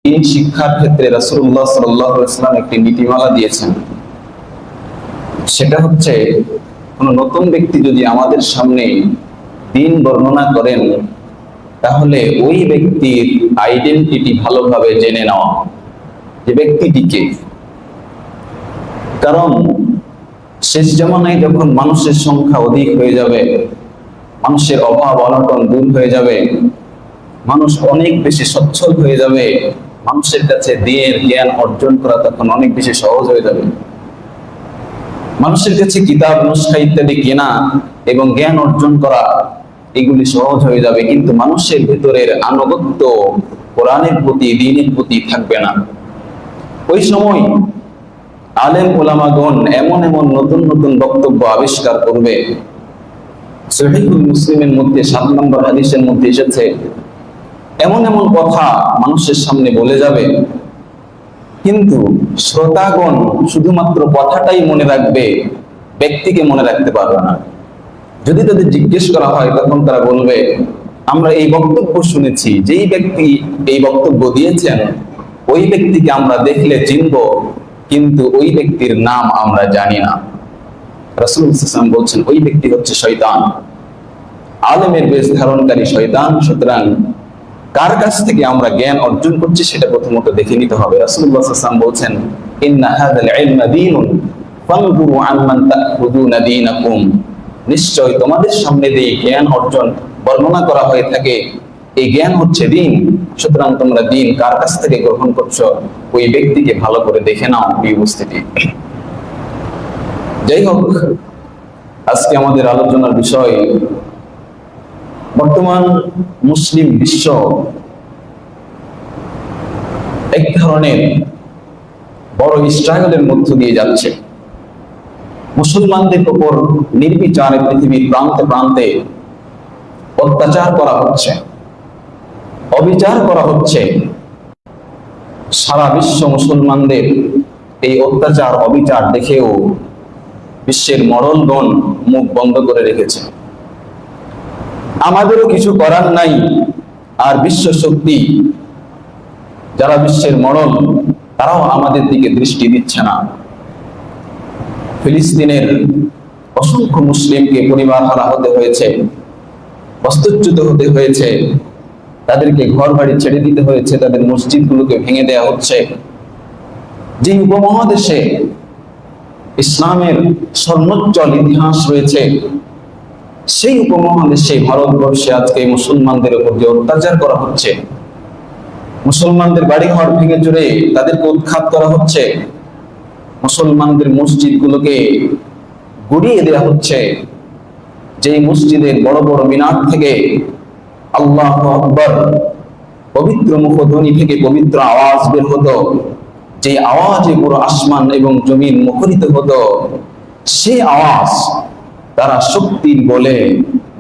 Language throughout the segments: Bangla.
দ্বীন শিক্ষার ক্ষেত্রে রাসূলুল্লাহ সাল্লাল্লাহু আলাইহি ওয়াসাল্লাম একটি নীতিমালা দিয়েছেন। সেটা হচ্ছে, কোনো নতুন ব্যক্তি যদি আমাদের সামনে দ্বীন বর্ণনা করেন, তাহলে ওই ব্যক্তির আইডেন্টিটি ভালোভাবে জেনে নেওয়া, যে ব্যক্তিটিকে। কারণ শেষ জামানায় যখন মানুষের সংখ্যা অধিক হয়ে যাবে, মানুষের অভাব অনটন দূর হয়ে যাবে, মানুষ অনেক বেশি সচ্ছল হয়ে যাবে, মানুষের কাছে দ্বীনের জ্ঞান অর্জন করা তখন অনেক বেশি সহজ হয়ে যাবে। মানুষের কাছে কিতাব নুসখা ইত্যাদি কেনা এবং জ্ঞান অর্জন করা এগুলি সহজ হয়ে যাবে, কিন্তু মানুষের ভেতরের আনুগত্য কোরআনের প্রতি, দ্বীনের প্রতি থাকবে না। ওই সময় আলেম ওলামাগণ এমন এমন নতুন নতুন বক্তব্য আবিষ্কার করবে। সহিহুল মুসলিমের মধ্যে 7 নম্বর হাদিসের মধ্যে এসেছে, এমন এমন কথা মানুষের সামনে বলে যাবে, কিন্তু শ্রোতাগণ শুধুমাত্র কথাটাই মনে রাখবে, ব্যক্তিকে মনে রাখতে পারবে না। যদি তাদের জিজ্ঞেস করা হয়, তখন তারা বলবে, আমরা এই বক্তব্য শুনেছি, যেই ব্যক্তি এই বক্তব্য দিয়েছেন ওই ব্যক্তিকে আমরা দেখলে চিনব, কিন্তু ওই ব্যক্তির নাম আমরা জানি না। রাসূলুল্লাহ সাল্লাল্লাহু আলাইহি ওয়াসাল্লাম বলছেন, ওই ব্যক্তি হচ্ছে শয়তান, আলেমের বেশ ধারণকারী শয়তান। সুতরাং কার কাছ থেকে আমরা জ্ঞান অর্জন করছি সেটা প্রথমত দেখে নিতে হবে। রাসূলুল্লাহ সাল্লাল্লাহু আলাইহি ওয়াসাল্লাম বলছেন, ইন্না হাযাল ইলমা দীনুন ফানজুরু আম্মান তাখুযুনা দীনাকুম। নিশ্চয় তোমাদের সামনে যে জ্ঞান অর্জন বর্ণনা করা হয়ে থাকে, এই জ্ঞান হচ্ছে দ্বীন। সুতরাং তোমরা দ্বীন কার কাছ থেকে গ্রহণ করছো, ওই ব্যক্তিকে ভালো করে দেখে নাও। এই উপস্থিতি, যাই হোক, আজকে আমাদের আলোচনার বিষয়, বর্তমান মুসলিম বিশ্ব এক ধরনের বড় স্ট্রাগলের মধ্য দিয়ে যাচ্ছে। মুসলমানদের উপর নির্বিচারে পৃথিবীর প্রান্তে প্রান্তে অত্যাচার করা হচ্ছে, অবিচার করা হচ্ছে। সারা বিশ্ব মুসলমানদের এই অত্যাচার অবিচার দেখেও বিশ্বের মরলগণ মুখ বন্ধ করে রেখেছে। আমাদেরও কিছু করার নাই, আর বিশ্ব শক্তি যারা বিশ্বের মরল, তারাও আমাদের দিকে দৃষ্টি দিচ্ছে না। ফিলিস্তিনের অসংখ্য মুসলিমকে পরিবার হারা হতে হয়েছে, বস্তুচ্যুত হতে হয়েছে, তাদেরকে ঘর বাড়ি ছেড়ে দিতে হয়েছে, তাদের মসজিদগুলোকে ভেঙে দেওয়া হচ্ছে। যে উপমহাদেশে ইসলামের স্বর্ণোজ্জ্বল ইতিহাস রয়েছে, সেই উপমহাদেশে ভারতবর্ষে আজকে মুসলমানদের উপর যে অত্যাচার করা হচ্ছে, মুসলমানদের বাড়িঘর ভেঙে চুরে তাদেরকে উৎখাত করা হচ্ছে, মুসলমানদের মসজিদগুলোকে গুড়িয়ে দেওয়া হচ্ছে। যে মসজিদের বড় বড় মিনার থেকে আল্লাহু আকবার পবিত্র মুখধ্বনি থেকে পবিত্র আওয়াজ বের হতো, যে আওয়াজে পুরো আসমান এবং জমিন মুখরিত হতো, সে আওয়াজ তারা শক্তির বলে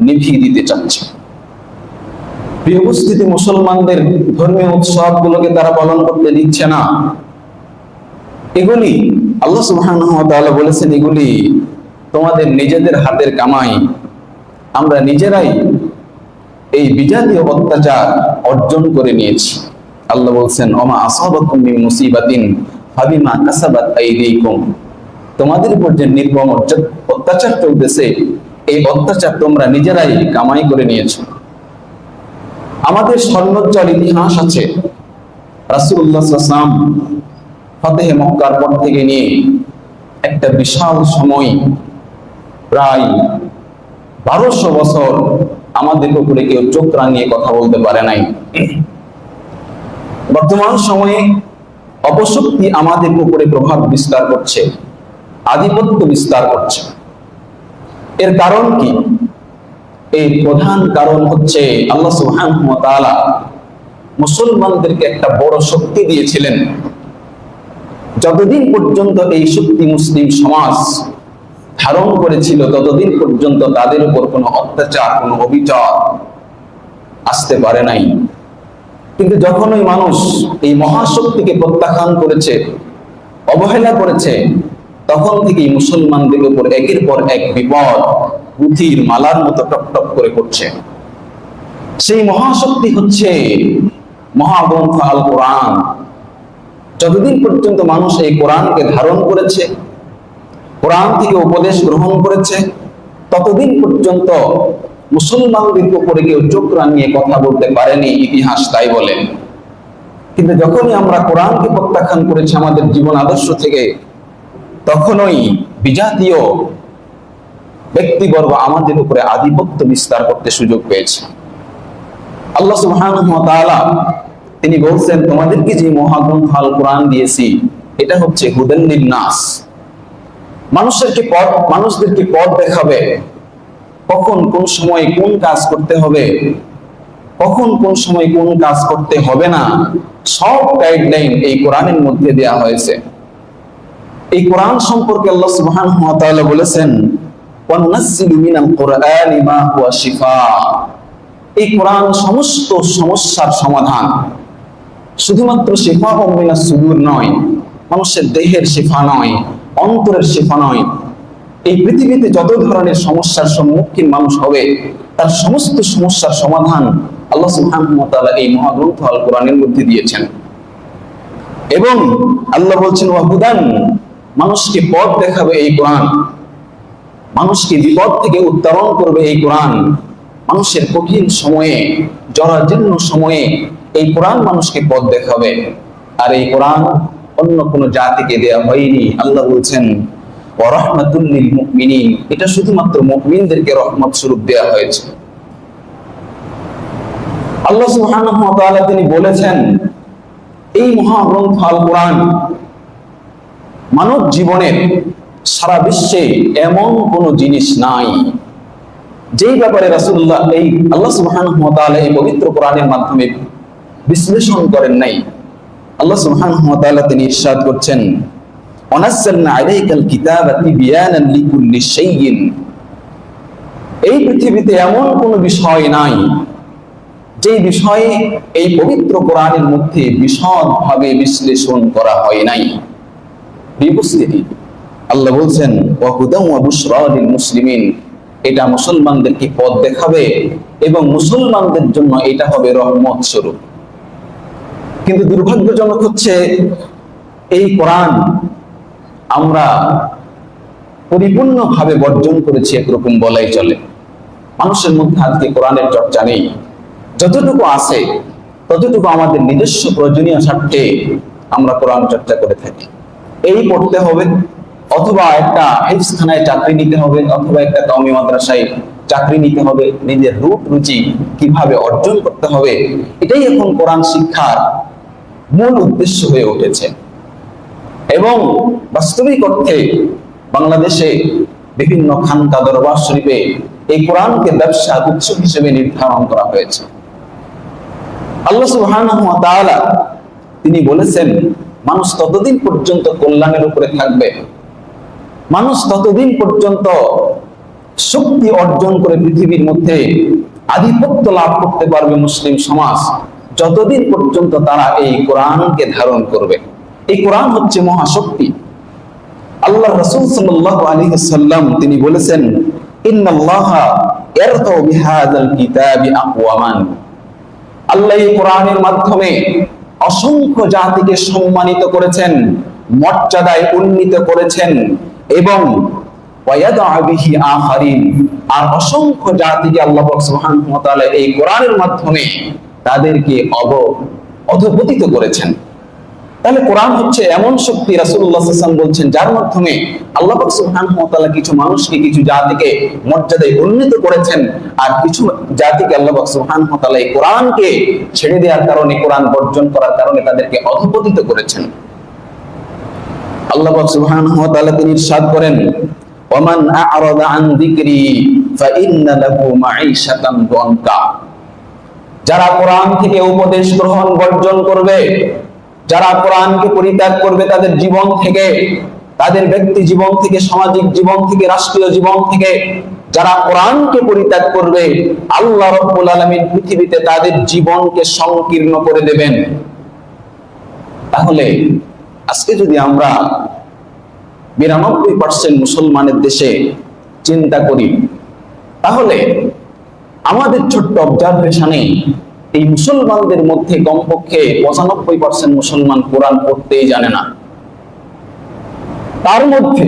নিভিয়ে দিতে চাচ্ছে। প্রিয় উপস্থিতি, মুসলমানদের ধর্মীয় উৎসবগুলোকে তারা পালন করতে দিচ্ছে না। এগুলি আল্লাহ সুবহানাহু ওয়া তাআলা বলেছেন, এগুলি তোমাদের নিজেদের হাতের কামাই। আমরা নিজেরাই এই বিজাতীয় অত্যাচার অর্জন করে নিয়েছি। আল্লাহ বলছেন, ওমা আসাবাকুম মিন মুসিবাতিন ফাবিমা কাসাবাত আইদিকুম। তোমাদের উপর যে নির্মম অত্যাচার চলতেছে, এই অত্যাচার তোমরা নিজেরাই কামাই করে নিয়েছো। আমাদের স্বর্ণোজ্জ্বল ইতিহাস আছে। রাসূলুল্লাহ সাল্লাল্লাহু আলাইহি ওয়াসাল্লাম ফতেহে মক্কার পর থেকে নিয়ে একটা বিশাল সময়, প্রায় 1200 বছর আমাদের উপরে কেউ চোখ রাঙিয়ে কথা বলতে পারে নাই। বর্তমান সময়ে অপশক্তি আমাদের উপরে প্রভাব বিস্তার করছে, আধিপত্য বিস্তার করছে। এর কারণ কি? এই প্রধান কারণ হচ্ছে, আল্লাহ সুবহানাহু ওয়া তাআলা মুসলমানদেরকে একটা বড় শক্তি দিয়েছিলেন। যতদিন পর্যন্ত এই শক্তি মুসলিম সমাজ ধারণ করেছিল, ততদিন পর্যন্ত তাদের উপর কোনো অত্যাচার, কোনো অবিচার আসতে পারে নাই। কিন্তু যখন ওই মানুষ এই মহাশক্তিকে প্রত্যাখ্যান করেছে, অবহেলা করেছে, তখন থেকেই মুসলমানদের উপর একের পর এক বিপদ পুঁথির মালার মতো টপ টপ করে পড়ছে। সেই মহাশক্তি হচ্ছে মহাগ্রন্থ আল কোরআন, যতদিন পর্যন্ত মানুষ এই কোরআনকে ধারণ করেছে, কোরআন থেকে উপদেশ গ্রহণ করেছে, ততদিন পর্যন্ত মুসলমানদের উপরে কেউ চোখ রাঙিয়ে কথা বলতে পারেনি, ইতিহাস তাই বলে। কিন্তু যখনই আমরা কোরআনকে প্রত্যাখ্যান করেছি আমাদের জীবন আদর্শ থেকে, তখনই বিজাতীয় ব্যক্তিবর্গ আমাদের উপরে আধিপত্য বিস্তার করতে সুযোগ পেয়েছে। আল্লাহ সুবহানাহু ওয়া তাআলা তিনি বলছেন, তোমাদেরকে যে মহাগ্রন্থ আল কোরআন দিয়েছি এটা হচ্ছে হুদান লিন-নাস, মানুষদেরকে পথ দেখাবে, কখন কোন সময় কোন কাজ করতে হবে, কখন কোন সময় কোন কাজ করতে হবে না, সব গাইডলাইন এই কোরআনের মধ্যে দেয়া হয়েছে। এই কোরআন সম্পর্কে আল্লাহ সুবহানাহু ওয়া তাআলা বলেছেন, ওয়ানাজ্জিলু মিনাল কুরআনি মা হুয়া শিফা, এই কোরআন সমস্ত সমস্যার সমাধান। শুধুমাত্র শিফা ও মিনাস সুদুর নয়, মানুষের দেহের শিফা নয়, অন্তরের শিফা নয়, এই পৃথিবীতে যত ধরনের সমস্যার সম্মুখীন মানুষ হবে তার সমস্ত সমস্যার সমাধান আল্লাহ সুবহানাহু ওয়া তাআলা এই মহাগ্রন্থ আল কোরআনের মধ্যে দিয়েছেন। এবং আল্লাহ বলছেন, ওয়া হুদান, মানুষকে পথ দেখাবে এই কোরআন, মানুষকে বিপদ থেকে উত্তরণ করবে এই কোরআন। মানুষের কঠিন সময়ে, জরাজীর্ণ সময়ে এই কোরআন মানুষকে পথ দেখাবে। আর এই কোরআন অন্য কোন জাতিকে দেয়া হয়নি। আল্লাহ বলছেন, ওয়া রাহমাতুল লিল মুমিনিন, এটা শুধুমাত্র মুমিনদেরকে রহমত স্বরূপ দেয়া হয়েছে। আল্লাহ সুবহানাহু ওয়া তাআলা তিনি বলেছেন, এই মহাগ্রন্থ আল কোরআন মানব জীবনের সারা বিশ্বে এমন কোন জিনিস নাই যেই ব্যাপারে রাসূলুল্লাহ এই আল্লাহ সুবহানাহু ওয়া তাআলা এই পবিত্র কোরআনের মাধ্যমে বিশ্লেষণ করেন নাই। আল্লাহ সুবহানাহু ওয়া তাআলা তিনি ইরশাদ করছেন, ওয়ানাজ্জালনা আলাইকাল কিতাবা তিবয়ানান লিকুল্লি শাইইন, এই পৃথিবীতে এমন কোন বিষয় নাই যে বিষয়ে এই পবিত্র কোরআনের মধ্যে বিশদভাবে বিশ্লেষণ করা হয় নাই। বিপস্থিতি আল্লাহ বলছেন, ওয়া হুদান ওয়া বুশরা লিল মুসলিমিন, এটা মুসলমানদেরকে পথ দেখাবে এবং মুসলমানদের জন্য এটা হবে রহমত স্বরূপ। কিন্তু দুর্ভাগ্যজনক হচ্ছে এই কোরআন আমরা পরিপূর্ণভাবে বর্জন করেছি, একরকম বলাই চলে। মানুষের মধ্যে আজকে কোরআনের চর্চা নেই। যতটুকু আছে ততটুকু আমাদের নিজস্ব প্রয়োজনীয় স্বার্থে আমরা কোরআন চর্চা করে থাকি। এই পড়তে হবে, অথবা একটা হিফজখানায় চাকরি নিতে হবে, অথবা একটা কওমি মাদ্রাসায় চাকরি নিতে হবে, নিজের রূপ রুচি কিভাবে অর্জন করতে হবে, এটাই এখন কোরআন শিক্ষার মূল উদ্দেশ্য হয়ে উঠেছে। এবং বাস্তবিক অর্থে বাংলাদেশে বিভিন্ন খানকা দরবার শরীফে এই কোরআনকে ব্যবসা উৎস হিসেবে নির্ধারণ করা হয়েছে। আল্লাহ সুবহানাহু ওয়া তাআলা তিনি বলেছেন, মানুষ ততদিন পর্যন্ত কল্যাণের উপরে থাকবে, মানুষ ততদিন পর্যন্ত শক্তি অর্জন করে পৃথিবীর মধ্যে আধিপত্য লাভ করতে পারবে মুসলিম সমাজ, যতদিন পর্যন্ত তারা এই কোরআনকে ধারণ করবে। এই কোরআন হচ্ছে মহাশক্তি। আল্লাহ রাসূল সাল্লাল্লাহু আলাইহি ওয়াসাল্লাম তিনি বলেছেন, ইন্নাল্লাহা ইয়ারদাউ বিহাযাল কিতাবি আকওয়ামান, আল্লাহ এই কোরআনের মাধ্যমে অসংখ্য জাতিকে সম্মানিত করেছেন, মর্যাদায় উন্নীত করেছেন, এবং ওয়ায়াদউ বিহি আখারিন, আর অসংখ্য জাতিকে আল্লাহ সুবহানাহু ওয়া তাআলা এই কোরআনের মাধ্যমে তাদেরকে অধঃপতিত করেছেন। তাহলে কোরআন হচ্ছে এমন শক্তি, রাসূলুল্লাহ সাল্লাল্লাহু আলাইহি ওয়াসাল্লাম বলছেন, যার মাধ্যমে আল্লাহ পাক সুবহানাহু ওয়া তাআলা কিছু মানুষকে, কিছু জাতিকে মর্যাদায় উন্নীত করেছেন, আর কিছু জাতিকে আল্লাহ পাক সুবহানাহু ওয়া তাআলা এই কোরআনকে ছেড়ে দেওয়ার কারণে, কোরআন বর্জন করার কারণে তাদেরকে অধঃপতিত করেছেন। আল্লাহ পাক সুবহানাহু ওয়া তাআলা তিনি ইরশাদ করেন, ওয়ামান আ'রাদা আন যিকরি ফাইন্না লাহু মাঈশাতান দনকা, যারা কোরআন থেকে উপদেশ গ্রহণ বর্জন করবে, যারা কোরআনকে পরিত্যাগ করবে তাদের জীবন থেকে, তাদের ব্যক্তি জীবন থেকে, সামাজিক জীবন থেকে, রাষ্ট্রীয় জীবন থেকে, যারা কোরআনকে পরিত্যাগ করবে, আল্লাহ রাব্বুল আলামিন পৃথিবীতে তাদের জীবনকে সংকীর্ণ করে দেবেন। তাহলে আজকে যদি আমরা 92% মুসলমানের দেশে চিন্তা করি, তাহলে আমাদের ছোট্ট অবজারভেশনে এই মুসলমানদের মধ্যে কমপক্ষে 95% মুসলমান কোরআন পড়তেই জানে না। তার মধ্যে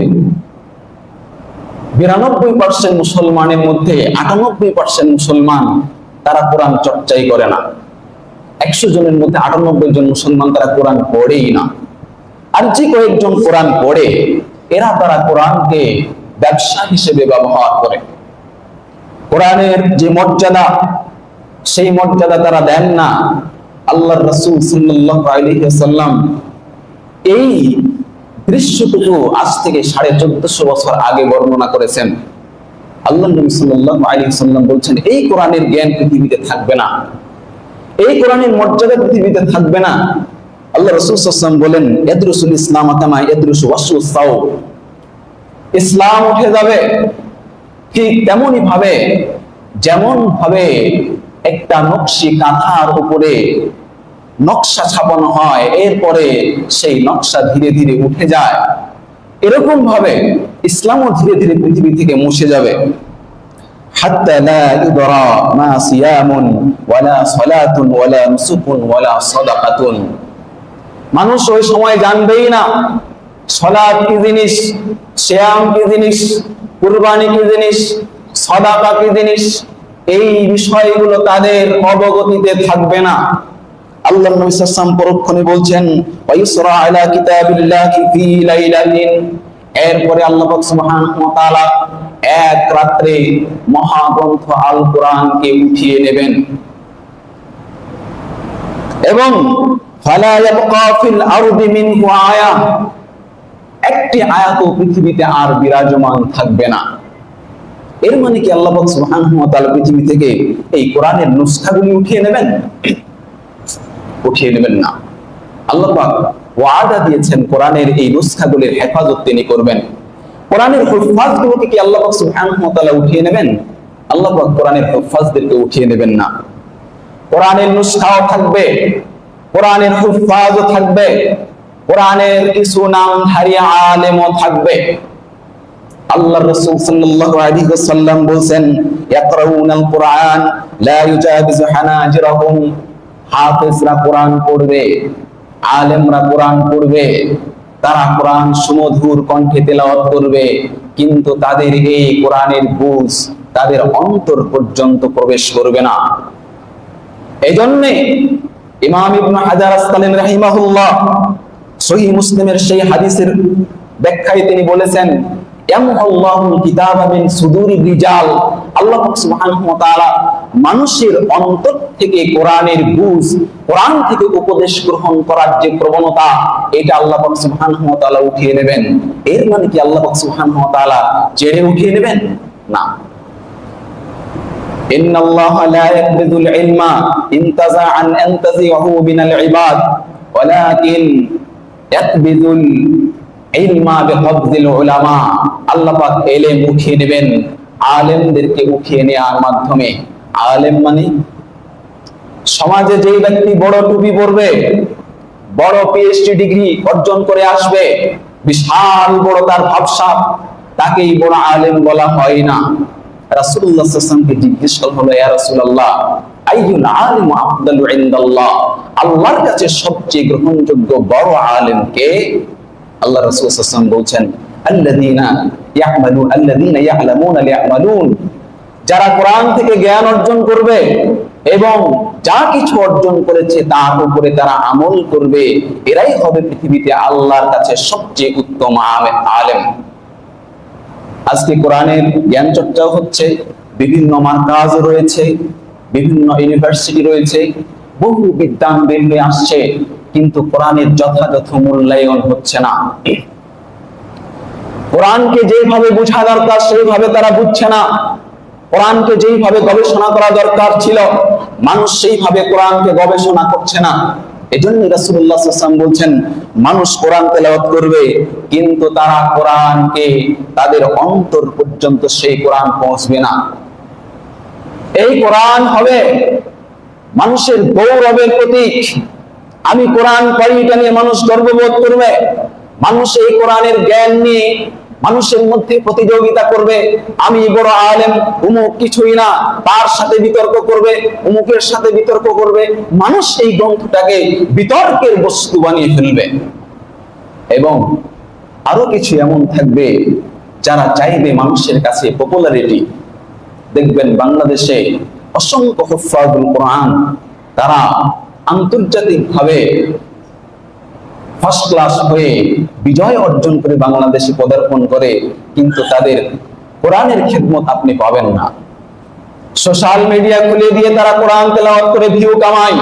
92% মুসলমানের মধ্যে 98% মুসলমান তারা কোরআন চর্চাই করে না। 100 জনের মধ্যে 98 জন মুসলমান তারা কোরআন পড়েই না। আর যে কয়েকজন কোরআন পড়ে তারা কোরআনকে ব্যবসা হিসেবে ব্যবহার করে। কোরআনের যে মর্যাদা, সেই মর্যাদা তারা দেন না। আল্লাহর রাসূল সাল্লাল্লাহু আলাইহি ওয়াসাল্লাম এই দৃশ্যটুকু আজ থেকে 1450 বছর আগে বর্ণনা করেছেন। আল্লাহর নবী সাল্লাল্লাহু আলাইহি ওয়াসাল্লাম বলছেন, এই কোরআনের জ্ঞান পৃথিবীতে থাকবে না, এই কোরআনের মর্যাদা পৃথিবীতে থাকবে না। আল্লাহ রাসূল সাল্লাল্লাহু আলাইহি ওয়াসাল্লাম বলেন, ইয়াদরুসুল ইসলাম কামা ইয়াদরুসু ওয়াসুস সাও, ইসলাম উঠে যাবে ঠিক তেমনই ভাবে যেমন ভাবে একটা নকশি কাঁথার উপরে নকশা ছাপানো হয়, এরপরে সেই নকশা ধীরে ধীরে উঠে যায়, এরকম ভাবে ইসলামও ধীরে ধীরে পৃথিবী থেকে মুছে যাবে। হাত্তা লা ইদরা মা সিয়ামুন ওয়ালা সালাতুন ওয়ালা নুসুকুন ওয়ালা সাদাকাতুন, মানুষ ওই সময় জানবেই না সালাত কি জিনিস, সিয়াম কি জিনিস, কুরবানি কি জিনিস, সাদাকা কি জিনিস, এই বিষয়গুলো তাদের অবগতিতে থাকবে না। আল্লাহর নবী সাল্লাল্লাহু আলাইহি ওয়াসাল্লাম পরক্ষণে বলছেন, ওয়াইসরা আলা কিতাবিল্লাহি ফি লাইলাতিন, এরপরে আল্লাহ পাক সুবহানাহু ওয়া তাআলা এক রাত্রে মহাগ্রন্থ আল কোরআনকে উঠিয়ে নেবেন এবং ফালা ইয়াবকা ফিল আরদি মিনহু আয়া, একটি আয়াতও পৃথিবীতে আর বিরাজমান থাকবে না। এর মানে কি আল্লাহ পাক সুবহানাহু ওয়া তাআলা পৃথিবী থেকে এই কোরআনের নুসখাগুলি উঠিয়ে নেবেন? উঠিয়ে নেবেন না। আল্লাহ পাক ওয়াদা দিয়েছেন কোরআনের এই নুসখাগুলির হেফাজত তিনি করবেন। কোরআনের হুফাজগুলোকে কি আল্লাহ পাক সুবহানাহু ওয়া তাআলা উঠিয়ে নেবেন? আল্লাহ পাক কোরআনের হুফাজদেরকে উঠিয়ে নেবেন না। কোরআনের নুসখাও থাকবে, কোরআনের হুফাজও থাকবে, কোরআনের কিছু নামধারী আলেমও থাকবে। আল্লাহর রাসূল সাল্লাল্লাহু আলাইহি ওয়াসাল্লাম বলেন, ইয়াকরাউনাল কুরআন লা ইউজাবিজু হানাজিরাহুম, হাফেজরা কোরআন পড়বে, আলেমরা কোরআন পড়বে, তারা কোরআন সুমধুর কণ্ঠে তেলাওয়াত করবে, কিন্তু তাদের এই কোরআনের বুঝ তাদের অন্তর পর্যন্ত প্রবেশ করবে না। এজন্য ইমাম ইবনে হাজার আসকালানী রাহিমাহুল্লাহ সহিহ মুসলিমের সেই হাদিসের ব্যাখ্যায় তিনি বলেছেন, ইয়ামহুল্লাহুল কিতাবা মিন সুদুরির রিজাল, আল্লাহ সুবহানাহু ওয়া তাআলা মানুষের অন্তর থেকে কোরআনের বুঝ, কোরআন থেকে উপদেশ গ্রহণ করার যে প্রবণতা, এটা আল্লাহ সুবহানাহু ওয়া তাআলা উঠিয়ে নেবেন। এর মানে কি আল্লাহ সুবহানাহু ওয়া তাআলা জেনে উঠিয়ে নেবেন? না। ইন্নাল্লাহা লা ইয়াকবিদুল ইলমা ইনতাজাআন আনতাজিহু মিনাল ইবাদ ওয়ালাকিন ইয়াকবিদুল ইলমা বিকবজিল উলামা, আল্লাহ পাক ইলম উঠিয়ে নেবেন আলেমদেরকে উঠিয়ে নেওয়ার মাধ্যমে। আলেম মানে সমাজে যেই ব্যক্তি বড় টুপি পরবে, বড় পিএইচডি ডিগ্রি অর্জন করে আসবে, বিশাল বড় তার ভাবসাব, তাকেই বড় আলেম বলা হয় না। রাসূলুল্লাহ সাল্লাল্লাহু আলাইহি ওয়াসাল্লামকে জিজ্ঞেস করা হলো, ইয়া রাসূলুল্লাহ আইয়ুল আলিমু আফদালু ইনদাল্লাহ, আল্লাহর কাছে সবচেয়ে গ্রহণযোগ্য বড় আলেম কে? আল্লাহ রাসূল সাল্লাল্লাহু আলাইহি ওয়াসাল্লাম বলছেন, আল্লাযীনা ইয়া'লামুনা লিয়া'মালুন, যারা কোরআন থেকে জ্ঞান অর্জন করবে এবং যা কিছু অর্জন করেছে তার উপরে তারা আমল করবে, এরাই হবে পৃথিবীতে আল্লাহর কাছে সবচেয়ে উত্তম আলেম। আজকে কোরআনের জ্ঞান চর্চাও হচ্ছে, বিভিন্ন মারকাজ রয়েছে, বিভিন্ন ইউনিভার্সিটি রয়েছে, বহু বিদ্যান বের হয়ে আসছে, কিন্তু কোরআনের যথাযথ মূল্যায়ন হচ্ছে না। কোরআনকে যেভাবে বোঝা দরকার সেইভাবে তারা বুঝছে না। কোরআনকে যেইভাবে গবেষণা করা দরকার ছিল, মানুষ সেইভাবে কোরআনকে গবেষণা করছে না। এজন্য রাসূলুল্লাহ সাল্লাল্লাহু আলাইহি ওয়াসাল্লাম বলছেন, মানুষ কোরআন তেলাওয়াত করবে, কিন্তু তারা কোরআনকে তাদের অন্তর পর্যন্ত সেই কোরআন পৌঁছবে না। এই কোরআন হবে মানুষের গৌরবের প্রতীক। আমি কোরআন পড়ি, এটা নিয়ে মানুষ গর্ববোধ করবে। মানুষ এই কোরআনের জ্ঞান নিয়ে মানুষের মধ্যে প্রতিযোগিতা করবে, আমি বড় আলেম, অমুক কিছুই না, তার সাথে বিতর্ক করবে, অমুকের সাথে বিতর্ক করবে। মানুষ এই গ্রন্থটাকে বিতর্কের বস্তু বানিয়ে ফেলবে। এবং আরো কিছু এমন থাকবে যারা চাইবে মানুষের কাছে পপুলারিটি। দেখবেন বাংলাদেশে অসংখ্য হুফাজুল কোরআন, তারা আন্তর্জাতিকভাবে ফার্স্ট ক্লাস হয়ে বিজয় অর্জন করে বাংলাদেশে পদার্পণ করে, কিন্তু তাদের কোরআনের খেদমত আপনি পাবেন না। সোশ্যাল মিডিয়া খুলে দিয়ে তারা কোরআন তেলাওয়াত করে ভিউ কামায়,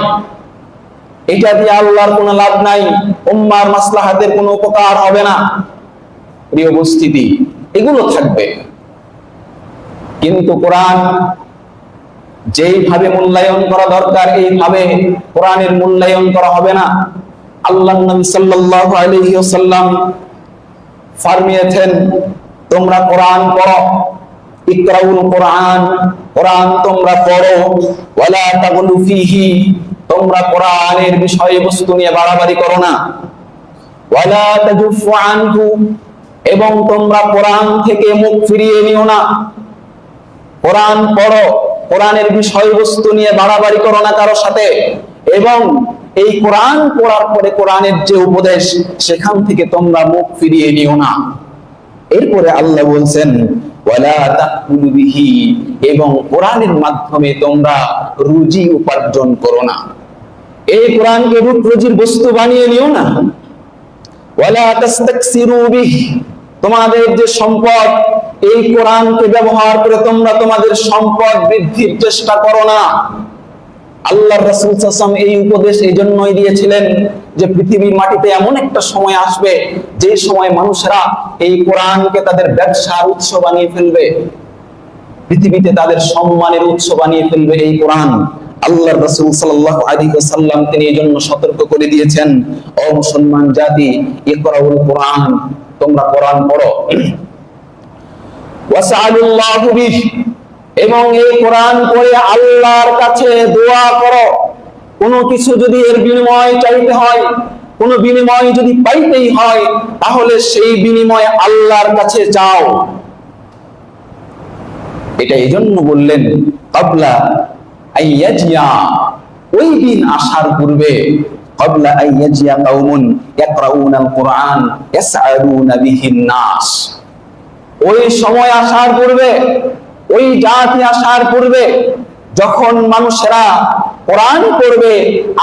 এটা দিয়ে আল্লাহর কোনো লাভ নাই, উম্মার মাসলাহাতের কোনো উপকার হবে না। প্রিয় উপস্থিতি, এগুলো থাকবে, কিন্তু কোরআন যেইভাবে মূল্যায়ন করা দরকার এইভাবে কোরআনের মূল্যায়ন করা হবে না। আল্লাহর নবী সাল্লাল্লাহু আলাইহি ওয়াসাল্লাম ফরমিয়েছেন, তোমরা কোরআন পড়ো, ইকরাউল কোরআন, কোরআন তোমরা পড়ো, ওয়ালা তাগলু ফিহি, তোমরা কোরআনের বিষয়বস্তু নিয়ে বাড়াবাড়ি করো না, ওয়ালা তাজুফু আনহু, এবং তোমরা কোরআন থেকে মুখ ফিরিয়ে নিও না। কোরআন পড়ো, কোরআনের বিষয়বস্তু নিয়ে বাড়াবাড়ি করো না কারোর সাথে, এবং এই কোরআন পড়ার পরে কোরআনের যে উপদেশ সেখান থেকে তোমরা মুখ ফিরিয়ে নিও না। এরপরে আল্লাহ বলছেন ওয়ালা তাকুলু বিহি, এবং কোরআনের মাধ্যমে তোমরা রুজি উপার্জন করো না। এই কোরআনকে রুজির বস্তু বানিয়ে নিও না। ওয়ালা তাস্তাকসিরু বিহি, তোমাদের যে সম্পদ, এই কোরআনকে ব্যবহার করে তোমরা তোমাদের সম্পদ বৃদ্ধির চেষ্টা করো না। আল্লাহর রাসূল সাল্লাল্লাহু আলাইহি ওয়াসাল্লাম এই উপদেশ এই জন্যই দিয়েছিলেন যে পৃথিবীর মাটিতে এমন একটা সময় আসবে যে সময় মানুষরা এই কোরআনকে তাদের ব্যবসার উৎস বানিয়ে ফেলবে, পৃথিবীতে তাদের সম্মানের উৎস বানিয়ে ফেলবে এই কোরআন। আল্লাহর রাসূল সাল্লাল্লাহু আলাইহি ওয়াসাল্লাম তিনি এই জন্য সতর্ক করে দিয়েছেন, ও মুসলমান জাতি, ইকরাউল কোরআন, তোমরা কোরআন পড়ো, ওয়াসআলুল্লাহু বিহি, এবং এই কোরআন পড়ে আল্লাহর কাছে দোয়া করো। কোনো কিছু যদি এর বিনিময় চাইতে হয়, কোনো বিনিময় যদি পাইতেই হয়, তাহলে সেই বিনিময় আল্লাহর কাছে চাও। এটা এই জন্য বললেন ক্বাবলা আইয়াজিয়া, ওই দিন আসার পূর্বে, ক্বাবলা আইয়াজিয়া কাউমুন ইয়াকরাউনাল কোরআন ইয়াসআলুনা বিহিন নাস, ওই সময় আসার পূর্বে, ওই জাতি আসার পূর্বে, যখন মানুষেরা কোরআন পড়বে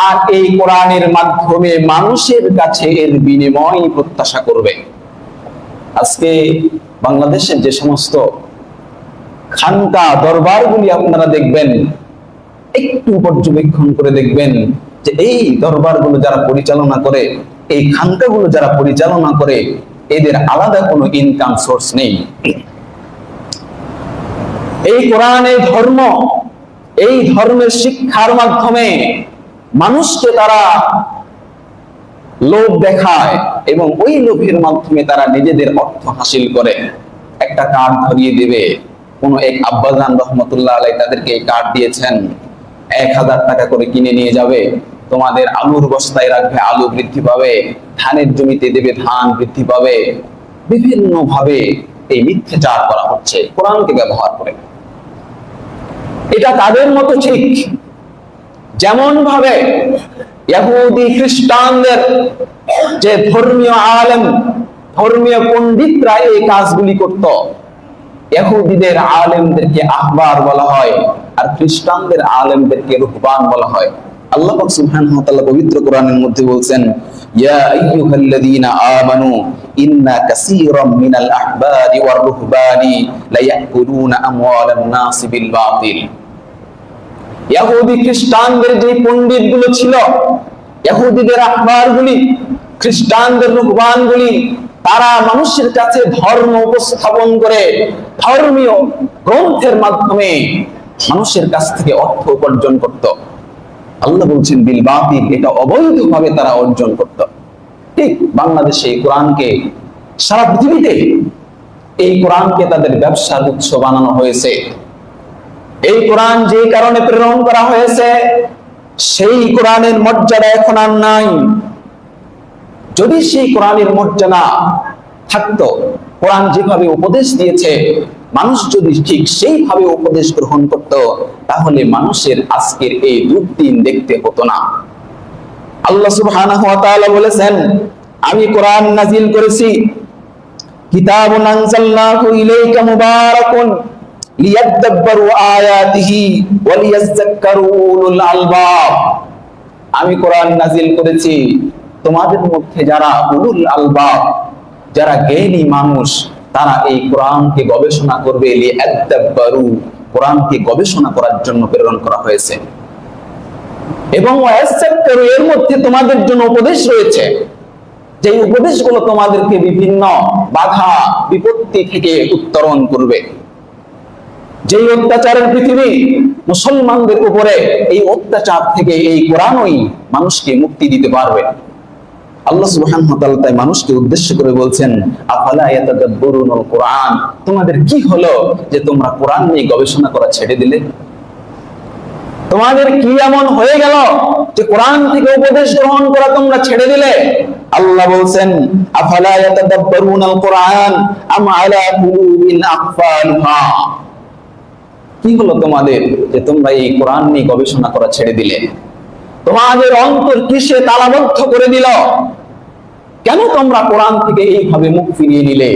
আর এই কোরআনের মাধ্যমে মানুষের কাছে এর বিনিময় প্রত্যাশা করবে। আজকে বাংলাদেশের যে সমস্ত খানকা দরবারগুলি আপনারা দেখবেন, একটু পর্যবেক্ষণ করে দেখবেন যে এই দরবারগুলো যারা পরিচালনা করে, এই খানকাগুলো যারা পরিচালনা করে, এদের আলাদা কোনো ইনকাম সোর্স নেই। এই কোরআনের ধর্ম, এই ধর্মের শিক্ষার মাধ্যমে মানুষকে তারা লোভ দেখায় এবং ওই লোভের মাধ্যমে তারা নিজেদের অর্থ হাসিল করে। একটা কার্ড ধরিয়ে দেবে, কোন এক আব্বাজান রহমতুল্লাহ আলাইহি তাদেরকে এই কার্ড দিয়েছেন, 1000 টাকা করে কিনে নিয়ে যাবে, তোমাদের আলুর বস্তায় রাখবে, আলু বৃদ্ধি পাবে, ধানের জমিতে দেবে, ধান বৃদ্ধি পাবে। বিভিন্ন ভাবে এই মিথ্যাচার করা হচ্ছে কোরআনকে ব্যবহার করে। এটা তাদের মতো ঠিক যেমন ভাবে ইহুদি খ্রিস্টানদের যে ধর্মীয় আলেম, ধর্মীয় পণ্ডিতরা এই কাজগুলি করত। ইহুদিদের আলেমদেরকে আহবার বলা হয় আর খ্রিস্টানদের আলেমদেরকে রুহবান বলা হয়। আল্লাহ পাক সুবহানাহু ওয়া তাআলা পবিত্র কোরআনের মধ্যে বলছেন, ইয়া আইয়ুহাল্লাযীনা আমানু ইন্না কাসীরাম মিনাল আহবারি ওয়ার রুহবানি লা ইয়াকুলুনা আমওয়ালান নাস বিল বাতিল। ইহুদি খ্রিস্টানদের যে পণ্ডিতগুলো ছিল, ইহুদিদের আহবারগুলি, খ্রিস্টানদের রুহবানগুলি, তারা মানুষের কাছে ধর্ম উপস্থাপন করে ধর্মীয় গ্রন্থের মাধ্যমে মানুষের কাছ থেকে অর্থ উপার্জন করত। আল্লাহ বলছেন বিল বাতিল, এটা অবৈধভাবে তারা অর্জন করত। ঠিক বাংলাদেশে কোরআনকে, সারা পৃথিবীতে এই কোরআনকে তাদের ব্যবসার উৎস বানানো হয়েছে। এই কোরআন যে কারণে প্রেরণ করা হয়েছে, সেই কোরআনের মর্যাদা এখন আর নাই। যদি সেই কোরআনের মর্যাদা থাকতো, কোরআন যেভাবে উপদেশ দিয়েছে, মানুষ যদি ঠিক সেইভাবে উপদেশ গ্রহণ করত, তাহলে মানুষের আজকের এই দুর্দিন দেখতে হতো না। আল্লাহ সুবহানাহু ওয়া তাআলা বলেছেন, আমি কোরআন নাজিল করেছি, কিতাবুন আনজালনাহু ইলাইকা মুবারাকুন লিয়াদাব্বারু আয়াতিহি ওয়া লিয়াযাক্কারু উলুল আলবাব। আমি কোরআন নাজিল করেছি তোমাদের মধ্যে যারা উলুল আলবাব, যারা জ্ঞানী মানুষ, তারা এই কোরআনকে গবেষণা করবে। লিয়াদাব্বারু, কোরআনকে গবেষণা করার জন্য প্রেরণ করা হয়েছে। এবং ওয়াযাক্কারু, এর মধ্যে তোমাদের জন্য উপদেশ রয়েছে, যে উপদেশগুলো তোমাদেরকে বিভিন্ন বাধা বিপত্তি থেকে উত্তরণ করবে। যে অত্যাচারের পৃথিবী মুসলমানদের উপরে, এই অত্যাচার থেকে এই কোরআনই মানুষকে মুক্তি দিতে পারবে। আল্লাহ সুবহানাহু ওয়া তাআলা তাই মানুষকে উদ্দেশ্য করে বলছেন, আফালা ইয়াতাদাব্বারুনাল কোরআন, তোমাদের কি হলো যে তোমরা কোরআন নিয়ে গবেষণা করা ছেড়ে দিলে? তোমাদের কি এমন হয়ে গেল যে কোরআন থেকে উপদেশ গ্রহণ করা তোমরা ছেড়ে দিলে? আল্লাহ বলছেন, আফালা ইয়াতাদাব্বারুনাল কোরআন আম আলা কুলুবিন আকফালুহা। কি হলো তোমাদের যে তোমরা এই কোরআন নিয়ে গবেষণা করা ছেড়ে দিলে? তোমাদের অন্তর কিসে তালাবদ্ধ করে দিল? কেন তোমরা কোরআন থেকে এইভাবে মুখ ফিরিয়ে নিলে?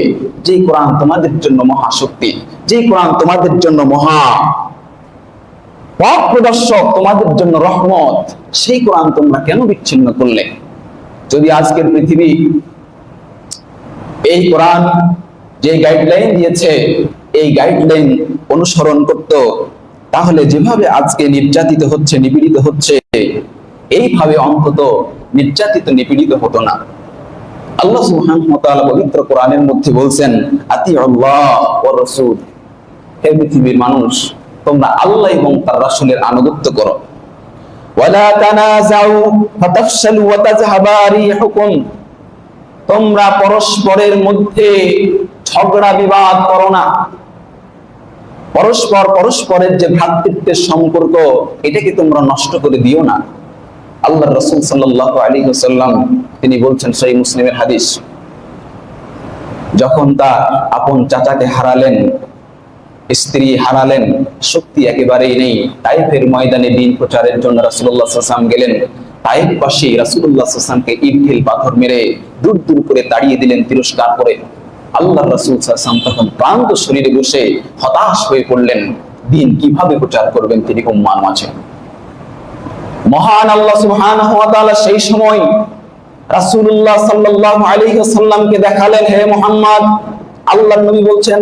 যে কোরআন তোমাদের জন্য মহাশক্তি, যে কোরআন তোমাদের জন্য মহা পথ প্রদর্শক, তোমাদের জন্য রহমত, সেই কোরআন তোমরা কেন বিচ্ছিন্ন করলে? যদি আজকের পৃথিবী এই কোরআন যে গাইডলাইন দিয়েছে, এই গাইডলাইন অনুসরণ করত, তাহলে যেভাবে আজকে নির্যাতিত হচ্ছে, নিপীড়িত হচ্ছে, এইভাবে অন্তত নির্যাতিত নিপীড়িত হতো না। আল্লাহ সুবহানাহু ওয়া তাআলা পবিত্র কোরআনের মধ্যে বলছেন, আতিউল্লাহ ওয়া রাসূল, হে পৃথিবীর মানুষ, তোমরা আল্লাহ এবং তার রাসূলের আনুগত্য করো। ওয়ালা তানাযাউ ফাতাফশালু ওয়া তাযহাবা রিহুকুম, তোমরা পরস্পরের মধ্যে ঝগড়া বিবাদ করো না। পরস্পরের যে ভ্রাতৃত্বের সম্পর্ক, এটাকে তোমরা নষ্ট করে দিও না। আল্লাহর রাসূল সাল্লাল্লাহু আলাইহি ওয়াসাল্লাম তিনি বলছেন, সহিহ মুসলিমের হাদিস, যখন তার আপন চাচাকে হারালেন, স্ত্রী হারালেন, শক্তি একেবারেই নেই, তাইফের ময়দানে দ্বীন প্রচারের জন্য রাসূলুল্লাহ সাল্লাল্লাহু আলাইহি ওয়াসাল্লাম গেলেন। তাইফবাসী রাসূলুল্লাহ সাল্লাল্লাহু আলাইহি ওয়াসাল্লামকে ইট ঢিল পাথর মেরে দূর দূর করে তাড়িয়ে দিলেন, তিরস্কার করে। আল্লাহর রাসূল সাল্লাল্লাহু আলাইহি ওয়াসাল্লাম তখন ক্লান্ত শরীরে বসে হতাশ হয়ে পড়লেন। দ্বীন কিভাবে প্রচার করবেন তিনি উম্মার মাঝে? মহান আল্লাহ সুবহানাহু ওয়া তাআলা সেই সময় রাসূলুল্লাহ সাল্লাল্লাহু আলাইহি ওয়াসাল্লামকে দেখালেন, হে মুহাম্মদ, আল্লাহর নবী বলছেন,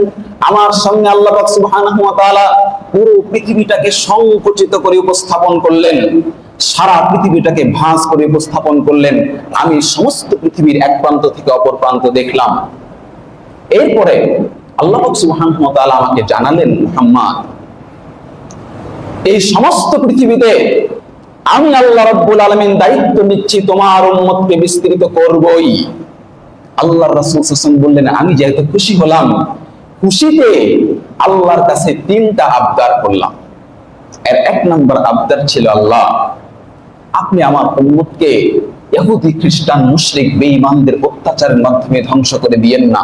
আমার সামনে আল্লাহ পাক সুবহানাহু ওয়া তাআলা পুরো পৃথিবীটাকে সংকুচিত করে উপস্থাপন করলেন, সারা পৃথিবীটাকে ভাঁজ করে উপস্থাপন করলেন। আমি সমস্ত পৃথিবীর এক প্রান্ত থেকে অপর প্রান্ত দেখলাম। এরপরে আল্লাহ পাক সুবহানাহু ওয়া তাআলা আমাকে জানালেন, মুহাম্মদ, এই সমস্ত পৃথিবীতে আমি আল্লাহ রাব্বুল আলামিন দায়িত্ব নিচ্ছি, তোমার উম্মতকে বিস্তৃত করবই। আল্লাহর রাসূল সাল্লাল্লাহু আলাইহি ওয়াসাল্লাম বললেন, আমি যেহেতু খুশি হলাম, খুশিতে আল্লাহর কাছে তিনটা আবদার করলাম। এর এক নম্বর আবদার ছিল, আল্লাহ, আপনি আমার উম্মতকে ইহুদি খ্রিস্টান মুশরিক বেঈমানদের অত্যাচারের মাধ্যমে ধ্বংস করে দিয়েন না।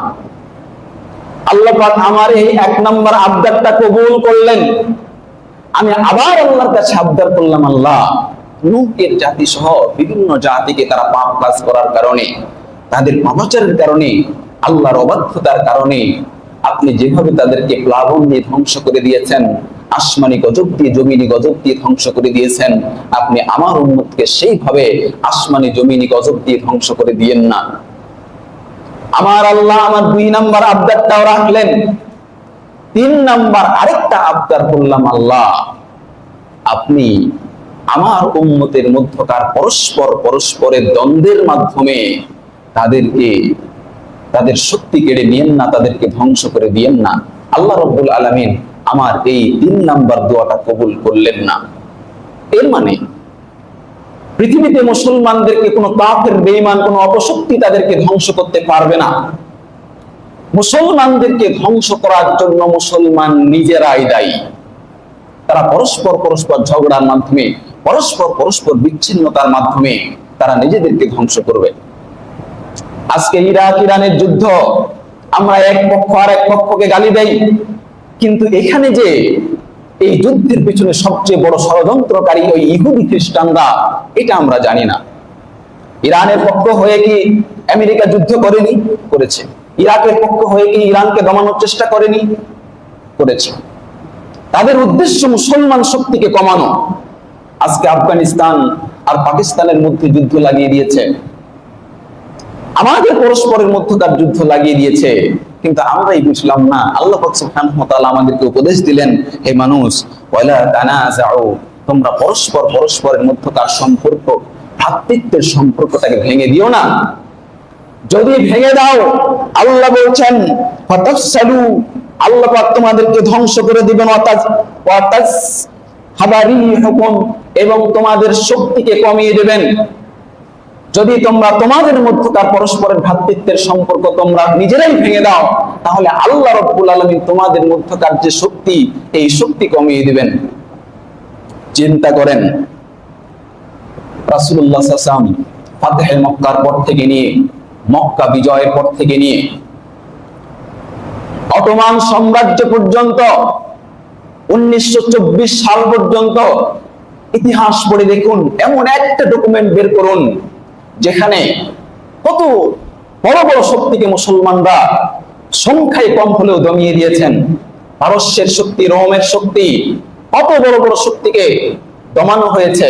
আল্লাহ পাক আমার এই এক নম্বর আবদারটা কবুল করলেন। আমি আবার আল্লাহর কাছে আবদার করলাম, আল্লাহ, নূহের জাতি সহ বিভিন্ন জাতিকে তারা পাপ কাজ করার কারণে, তাদের পাপাচারের কারণে, আল্লাহর অবাধ্যতার কারণে আপনি যেভাবে তাদেরকে প্লাবন দিয়ে ধ্বংস করে দিয়েছেন, আসমানি গজব দিয়ে, জমিনি গজব দিয়ে ধ্বংস করে দিয়েছেন, আপনি আমার উম্মতকে সেইভাবে আসমানি জমিনি গজব দিয়ে ধ্বংস করে দিয়েন না। আমার আল্লাহ আমার দুই নাম্বার আবদারটাও রাখলেন। তিন নাম্বার আরেকটা আবদার করলাম, আল্লাহ, আপনি আমার উম্মতের মধ্যকার পরস্পরের দ্বন্দ্বের মাধ্যমে তাদেরকে তাদের শক্তি কেড়ে নিয়েন না, তাদেরকে ধ্বংস করে দিয়েন না। আল্লাহ রাব্বুল আলামিন আমার এই 3 নাম্বার দোয়াটা কবুল করলেন না। এর মানে পৃথিবীতে মুসলমানদেরকে কোনো কাফের বেঈমান কোনো অপশক্তি তাদেরকে ধ্বংস করতে পারবে না। মুসলমানদেরকে ধ্বংস করার জন্য মুসলমান নিজেরাই দায়ী। তারা পরস্পর ঝগড়ার মাধ্যমে, পরস্পর বিচ্ছিন্নতার মাধ্যমে তারা নিজেদেরকে ধ্বংস করবে। আজকে ইরাক ইরানের যুদ্ধ, আমরা এক পক্ষ আর এক পক্ষকে গালি দেই, কিন্তু এখানে যে এই যুদ্ধের পিছনে সবচেয়ে বড় ষড়যন্ত্রকারী ওই ইহুদি খ্রিস্টানরা, এটা আমরা জানি না। ইরানের পক্ষ হয়ে কি আমেরিকা যুদ্ধ করেনি? করেছে। ইরাকের পক্ষ হয়ে কি ইরানকে দমানোর চেষ্টা করেনি? করেছে। তাদের উদ্দেশ্য মুসলমান শক্তিকে কমানো। আজকে আফগানিস্তান আর পাকিস্তানের মধ্যে যুদ্ধ লাগিয়ে দিয়েছে, আমাদের পরস্পরের মধ্যকার যুদ্ধ লাগিয়ে দিয়েছে, কিন্তু আমরাই বুঝলাম না। আল্লাহ পাক সুবহানাহু ওয়া তাআলা আমাদেরকে উপদেশ দিলেন, হে মানুষ, ওয়ালা তানাযাউ, তোমরা পরস্পরের মধ্যকার সম্পর্ক, ভ্রাতৃত্বের সম্পর্কটাকে ভেঙে দিও না। যদি ভেঙে দাও, আল্লাহ বলছেন ফাতাফসালু, আল্লাহ পাক তোমাদেরকে ধ্বংস করে দিবেন, ওয়াতাজ হাবারিহুকুম, এবং তোমাদের শক্তিকে কমিয়ে দেবেন। যদি তোমরা তোমাদের মধ্যকার পরস্পরের ভ্রাতৃত্বের সম্পর্ক তোমরা নিজেরাই ভেঙে দাও, তাহলে আল্লাহ রাব্বুল আলামিন তোমাদের মধ্যকার যে শক্তি, এই শক্তি কমিয়ে দিবেন। চিন্তা করেন, রাসূলুল্লাহ সাল্লাল্লাহু আলাইহি ওয়াসাল্লাম ফাতহে মক্কার পর থেকে নিয়ে, মক্কা বিজয়ের পর থেকে নিয়ে অটোমান সাম্রাজ্য পর্যন্ত 1924 সাল পর্যন্ত ইতিহাস পড়ে দেখুন, এমন একটা ডকুমেন্ট বের করুন যেখানে কত বড় বড় শক্তিকে মুসলমানরা সংখ্যায় কম হলেও দমিয়ে দিয়েছেন। পারস্যের শক্তি, রোমের শক্তি, কত বড় বড় শক্তিকে দমানো হয়েছে।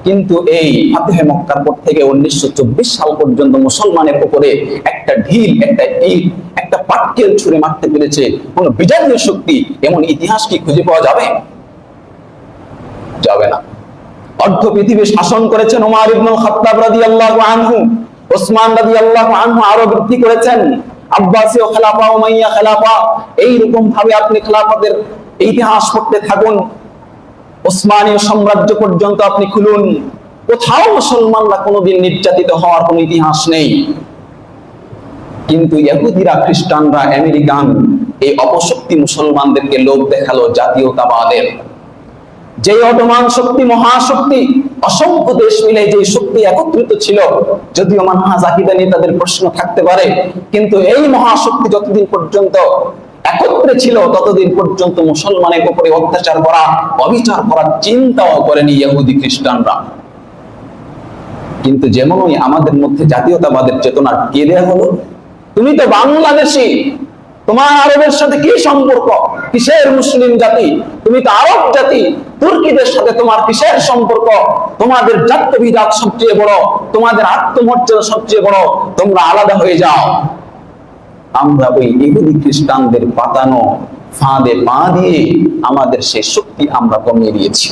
কিন্তু এই ফাতহে মক্কার পর থেকে 1924 সাল পর্যন্ত মুসলমানের উপরে একটা ঢিল, একটা ইট, একটা পাটকেল ছুঁড়ে মারতে পেরেছে কোন বিজয়ী শক্তি, এমন ইতিহাস কি খুঁজে পাওয়া যাবে? যাবে না। অর্ধ পৃথিবী শাসন করেছেন ওমর ইবনুল খাত্তাব রাদিয়াল্লাহু আনহু, ওসমান রাদিয়াল্লাহু আনহু আরো বৃদ্ধি করেছেন, আব্বাসীয় খেলাফা, উমাইয়া খেলাফা, এইরকম ভাবে আপনি খেলাফতের ইতিহাস পড়তে থাকুন। ওসমানীয় সাম্রাজ্য পর্যন্ত আপনি খুলুন, কোথাও মুসলমানরা কোনোদিন নির্যাতিত হওয়ার কোনো ইতিহাস নেই। কিন্তু ইহুদিরা, খ্রিস্টানরা, আমেরিকান এই অপশক্তি মুসলমানদেরকে লোভ দেখালো জাতীয়তাবাদের। যে অটোমান শক্তি, মহাশক্তি, অসংখ্য দেশ মিলে যে শক্তি একত্রিত ছিল, যদিও মানহাজ আকীদা নিয়ে তাদের প্রশ্ন থাকতে পারে, কিন্তু এই মহাশক্তি যতদিন পর্যন্ত একত্রে ছিল ততদিন পর্যন্ত মুসলমানের উপরে অত্যাচার করা, অবিচার করার চিন্তাও করেনি ইহুদি খ্রিস্টানরা। কিন্তু যেমনই আমাদের মধ্যে জাতীয়তাবাদের চেতনা কে দেয়া হলো, তুমি তো বাংলাদেশী, তোমার আরবের সাথে কি সম্পর্ক? কিসের মুসলিম জাতি? তুমি তো আরব জাতি, তুর্কিদের সাথে তোমার কিসের সম্পর্ক? তোমাদের জাত্যবিধাত সবচেয়ে বড়, তোমাদের আত্মমর্যাদা সবচেয়ে বড়, তোমরা আলাদা হয়ে যাও। আমরা ওই ইহুদি খ্রিস্টানদের পাতানো ফাঁদে পা দিয়ে আমাদের সেই শক্তি আমরা কমিয়ে দিয়েছি।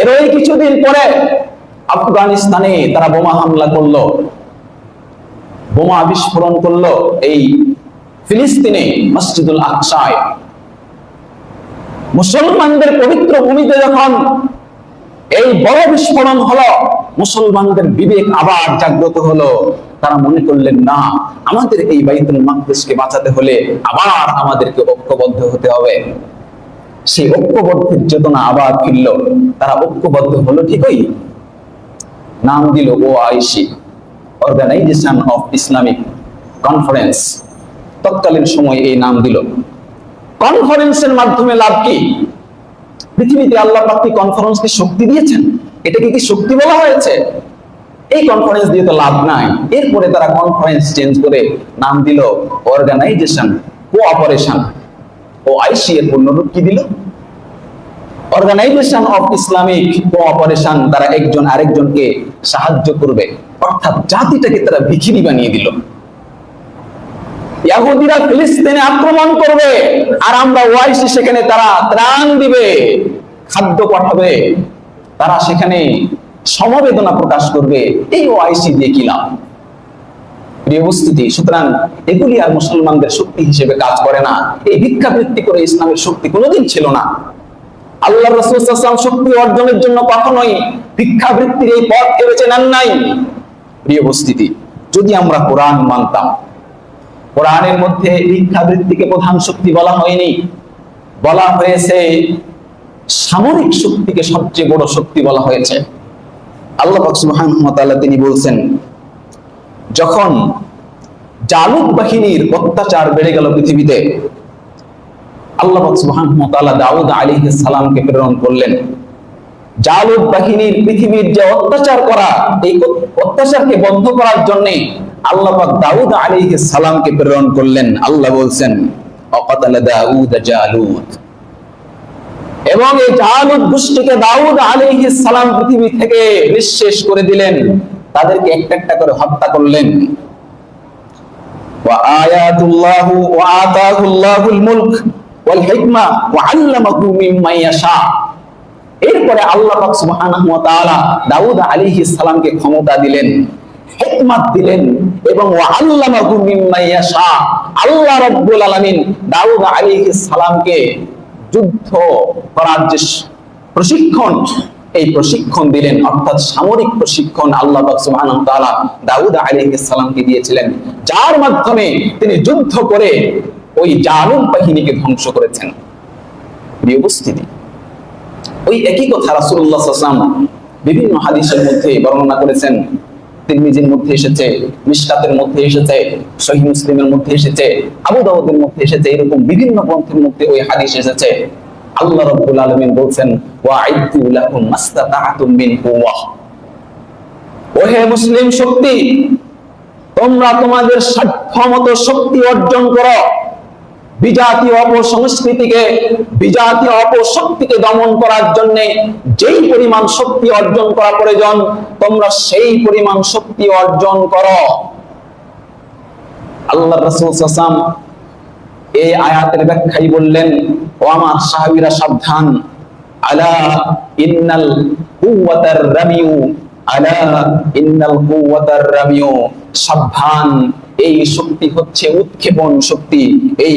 এরই কিছুদিন পরে আফগানিস্তানে তারা বোমা হামলা করলো, বোমা বিস্ফোরণ করলো এই ফিলিস্তিনে মসজিদুল আকসায়। মুসলমানদের পবিত্র ভূমিতে যখন এই বড় বিস্ফোরণ হলো, মুসলমানদের বিবেক আবার জাগ্রত হলো। তারা মনে করলেন, না, আমাদের এই বাইতুল মাকদিসকে বাঁচাতে হলে আবার আমাদেরকে ঐক্যবদ্ধ হতে হবে। সেই ঐক্যবদ্ধের চেতনা আবার ফিরল। তারা ঐক্যবদ্ধ হলো ঠিকই, নাম দিল OIC, organisation of Islamic conference. তৎকালীন সময় এই নাম দিল। কনফারেন্সের মাধ্যমে লাভ কি? পৃথিবীতে আল্লাহ পাক কি কনফারেন্সকে শক্তি দিয়েছেন? এটাকে কি শক্তি বলা হয়েছে? এই কনফারেন্স দিয়ে তো লাভ নাই। এরপরে তারা কনফারেন্স চেঞ্জ করে নাম দিল অর্গানাইজেশন কোঅপারেশন। ওআইসি এর পূর্ণরূপ কি দিল? Organisation of Islamic cooperation. তারা একজন আরেকজনকে সাহায্য করবে, অর্থাৎ জাতিটাকে তারা ভিখিরি বানিয়ে দিল। ইহুদিরা ফিলিস্তিনে আক্রমণ করবে, আর আমরা ওআইসি সেখানে তারা ত্রাণ দিবে, খাদ্য পাঠাবে, তারা সেখানে সমবেদনা প্রকাশ করবে। এই ওআইসি দিয়ে কি লাভ? প্রিয় উপস্থিতি, সুতরাং এগুলি আর মুসলমানদের শক্তি হিসেবে কাজ করে না। এই ভিক্ষাবৃত্তি করে ইসলামের শক্তি কোনোদিন ছিল না। আল্লাহ রাসূল সাল্লাল্লাহু আলাইহি ওয়াসাল্লাম শক্তি অর্জনের জন্য কখনোই ভিক্ষাবৃত্তির এই পথকে বেছে নেন নাই। প্রিয় উপস্থিতি, যদি আমরা কোরআন মানতাম, কোরআনের মধ্যে ভিক্ষাবৃত্তিকে প্রধান শক্তি বলা হয়নি, বলা হয়েছে সামরিক শক্তিকে সবচেয়ে বড় শক্তি বলা হয়েছে। আল্লাহ পাক সুবহানাহু ওয়া তাআলা তিনি বলছেন, যখন জালুত বাহিনীর অত্যাচার বেড়ে গেল পৃথিবীতে। আল্লাহ পাক সুবহানাহু ওয়া তাআলা দাউদ আলাইহিস সালামকে প্রেরণ করলেন। জালুত বাহিনীর পৃথিবীর যে অত্যাচার করা, এই অত্যাচারকে বন্ধ করার জন্য আল্লাহ পাক দাউদ আলাইহিস সালামকে প্রেরণ করলেন। আল্লাহ বলছেন অকাতালা দাউদ জালুত, এবং এই জালুত গোষ্ঠীকে দাউদ আলাইহিস সালাম পৃথিবী থেকে নিঃশেষ করে দিলেন, তাদেরকে একটা একটা করে হত্যা করলেন। ওয়া আয়াতুল্লাহু ওয়া আতাহুল্লাহুল মুলক ওয়াল হিকমা ওয়া আল্লামাহু মিম্মা ইয়াশা। এরপরে আল্লাহ পাক সুবহানাহু ওয়া তাআলা দাউদ আলাইহিস সালামকে ক্ষমতা দিলেন, হিকমত দিলেন, এবং ওয়া আল্লামাহু মিম্মা ইয়াশা। আল্লাহ রাব্বুল আলামিন দাউদ আলাইহিস সালামকে যুদ্ধ করার যে প্রশিক্ষণ, এই প্রশিক্ষণ দিলেন, অর্থাৎ সামরিক প্রশিক্ষণ আল্লাহ পাক সুবহানাহু ওয়া তাআলা দাউদ আলাইহিস সালামকে দিয়েছিলেন, যার মাধ্যমে তিনি যুদ্ধ করে ওই জালুত বাহিনীকে ধ্বংস করেছেন। প্রিয় উপস্থিতি, ওই একই কথা রাসূলুল্লাহ সাল্লাল্লাহু আলাইহি ওয়াসাল্লাম বিভিন্ন হাদিসের মধ্যে বর্ণনা করেছেন। তিরমিজির মধ্যে এসেছে, মিশকাতের মধ্যে এসেছে, সহিহ মুসলিমের মধ্যে এসেছে, আবু দাউদের মধ্যে এসেছে, এরকম বিভিন্ন গ্রন্থের মধ্যে ওই হাদিস এসেছে। আল্লাহ রাব্বুল আলামিন বলছেন ওয়া'ইদু লাহুম মাসতাতা'তুম মিন কুওয়াহ, ওহে মুসলিম শক্তি, তোমরা তোমাদের সাধ্যমতো শক্তি অর্জন করো। বিজাতীয় অপসংস্কৃতিকে, বিজাতীয় অপশক্তিকে দমন করার জন্য যেই পরিমাণ শক্তি অর্জন করা প্রয়োজন, তোমরা সেই পরিমাণ শক্তি অর্জন করো। আল্লাহ রাসূল সাল্লাল্লাহু আলাইহি ওয়াসাল্লাম এই আয়াতের ব্যাখ্যায় বললেন, ও আমার সাহাবীরা সাবধান, আলা ইন্নাল কুওয়াতার রামিউ, আলা ইন্নাল কুওয়াতার রামিউ, সাবধান, এই শক্তি হচ্ছে উৎক্ষেপণ শক্তি, এই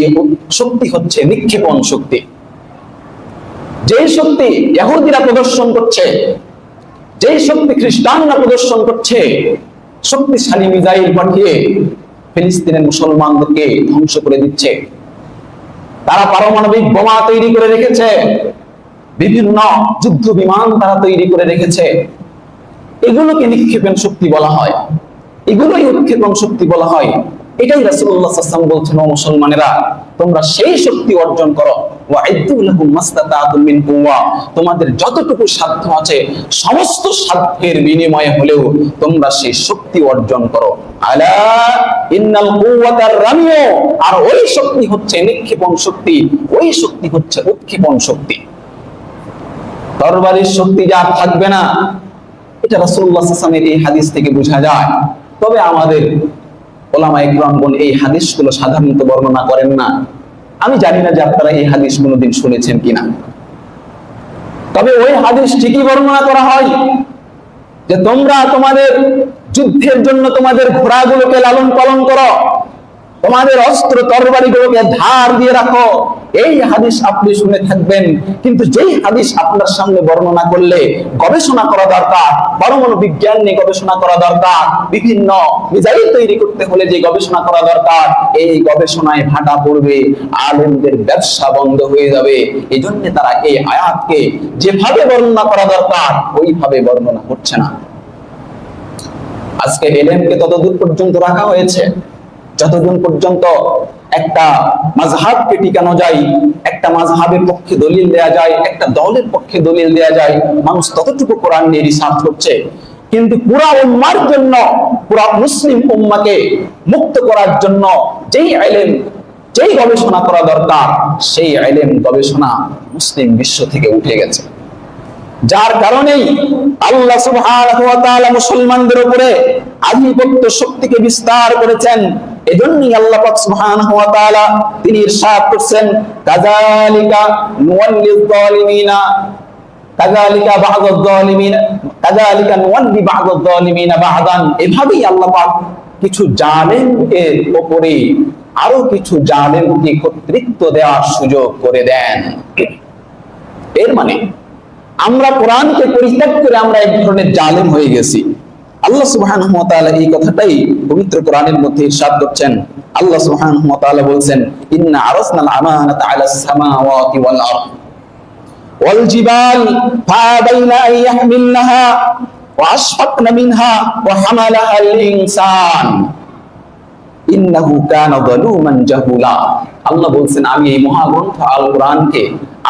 শক্তি হচ্ছে নিক্ষেপণ শক্তি। যেই শক্তি ইহুদিরা প্রদর্শন করছে, যেই শক্তি খ্রিস্টানরা প্রদর্শন করছে, শক্তিশালী মিসাইল পাঠিয়ে ফিলিস্তিনের মুসলমানদেরকে ধ্বংস করে দিচ্ছে, তারা পারমাণবিক বোমা তৈরি করে রেখেছে, বিভিন্ন যুদ্ধ বিমান তারা তৈরি করে রেখেছে, এগুলোকে নিক্ষেপণ শক্তি বলা হয়, এগুলোই উৎক্ষেপণ শক্তি বলা হয়। এটাই রাসূলুল্লাহ সাল্লাল্লাহু আলাইহি ওয়াসাল্লাম বলছেন, ও মুসলমানেরা, তোমরা সেই শক্তি অর্জন করো। ওয়া'ইদু লাহুম মাসতাতা'তুম মিন কুওয়া, তোমাদের যতটুকু সাধ্য আছে সমস্ত সাধ্যের বিনিময়ে হলেও তোমরা সেই শক্তি অর্জন করো। আলা ইন্নাল কুওয়াতার রামিউ, আর ওই শক্তি হচ্ছে নিক্ষেপণ শক্তি, ওই শক্তি হচ্ছে উৎক্ষেপণ শক্তি। তরবারির শক্তি যার থাকবে না, এটা রাসূলুল্লাহ সাল্লাল্লাহু আলাইহি ওয়াসাল্লামের এই হাদিস থেকে বোঝা যায়। তবে আমাদের ওলামায়ে কিরামগণ এই হাদিসগুলো সাধারণত বর্ণনা করেন না। আমি জানি না যে আপনারা এই হাদিস কোনোদিন শুনেছেন কিনা। তবে ওই হাদিস ঠিকই বর্ণনা করা হয় যে তোমরা তোমাদের যুদ্ধের জন্য তোমাদের ঘোড়াগুলোকে লালন পালন করো, তোমাদের অস্ত্র তরবারিগুলোকে ধার দিয়ে রাখো। এই হাদিস আপনি শুনে থাকবেন, কিন্তু যেই হাদিস আপনার সামনে বর্ণনা করলে গবেষণা করা দরকার, পরমাণু বিজ্ঞান নিয়ে গবেষণা করা দরকার, বিভিন্ন মিসাইল তৈরি করতে হলে যে গবেষণা করা দরকার, এই গবেষণায় ভাটা পড়বে, আলেমদের ব্যবসা বন্ধ হয়ে যাবে। এই জন্য তারা এই আয়াতকে যেভাবে বর্ণনা করা দরকার ওইভাবে বর্ণনা করছে না। আজকে এলেমকে ততদূর পর্যন্ত রাখা হয়েছে যতদিন পর্যন্ত একটা মাযহাবকে টিকানো যায়, একটা মাযহাবের পক্ষে দলিল দেয়া যায়, একটা দলের পক্ষে দলিল দেয়া যায়, মানুষ ততটুকু কোরআন নিয়ে রিসার্চ করছে। কিন্তু পুরা উম্মার জন্য, পুরা মুসলিম উম্মাকে মুক্ত করার জন্য যেই ইলম, যেই গবেষণা করা দরকার, সেই ইলম গবেষণা মুসলিম বিশ্ব থেকে উঠে গেছে। যার কারণেই আল্লাহ সুবহানাহু ওয়া তাআলা মুসলমানদের উপরে আধিপত্য শক্তিকে বিস্তার করেছেন। এজন্যই আল্লাহ পাক সুবহানাহু ওয়া তাআলা তিনি ইরশাদ করছেন, কাযালিকা নুওয়াল্লিয যালিমিনা, কাযালিকা বা'দায যালিমিনা, কাযালিকা নুওয়াল্লি বা'দায যালিমিনা বা'দান। এভাবেই আল্লাহ পাক কিছু জালেমের উপরে আরো কিছু জালেমকে কর্তৃত্ব দেওয়ার সুযোগ করে দেন। এর মানে আমরা কোরআনকে পরিত্যাগ করে আমরা এক ধরনের জালেম হয়ে গেছি। আল্লাহ সুবহানাহু ওয়া তাআলা এই কথাটাই পবিত্র কোরআনের মধ্যে ইরশাদ করছেন। আল্লাহ সুবহানাহু ওয়া তাআলা বলছেন, ইন্না আরাসনাল আমানাতা আলাস সামাওয়াতি ওয়াল আরদ ওয়াল জিবাল ফাআবাইনা আন ইয়াহমিলনাহা ওয়া আশফাকনা মিনহা ওয়া হামালাহাল ইনসান। ইন্নাহু কানা যালুমান জাহুলা। আল্লাহ বলছেন আমি এই মহাগ্রন্থ আল কোরআনকে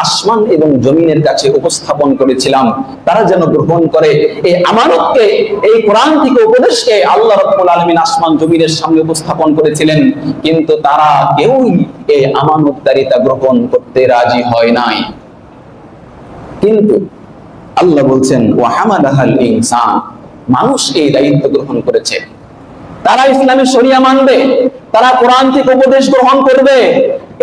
আসমান এবং জমিনের কাছে উপস্থাপন করেছিলাম, তারা যেন গ্রহণ করে। এই আমানতকে, এই কোরআন থেকে উপদেশকে আল্লাহ রাব্বুল আলামিন আসমান জমিনের সামনে উপস্থাপন করেছিলেন, কিন্তু তারা কেউই এই আমানতদারিতা গ্রহণ করতে রাজি হয় নাই। কিন্তু আল্লাহ বলছেন ওয়া হামালাহাল ইনসান, মানুষ এই দায়িত্ব গ্রহণ করেছে। তারা ইসলামী শরিয়া মানবে, তারা কোরআন থেকে উপদেশ গ্রহণ করবে,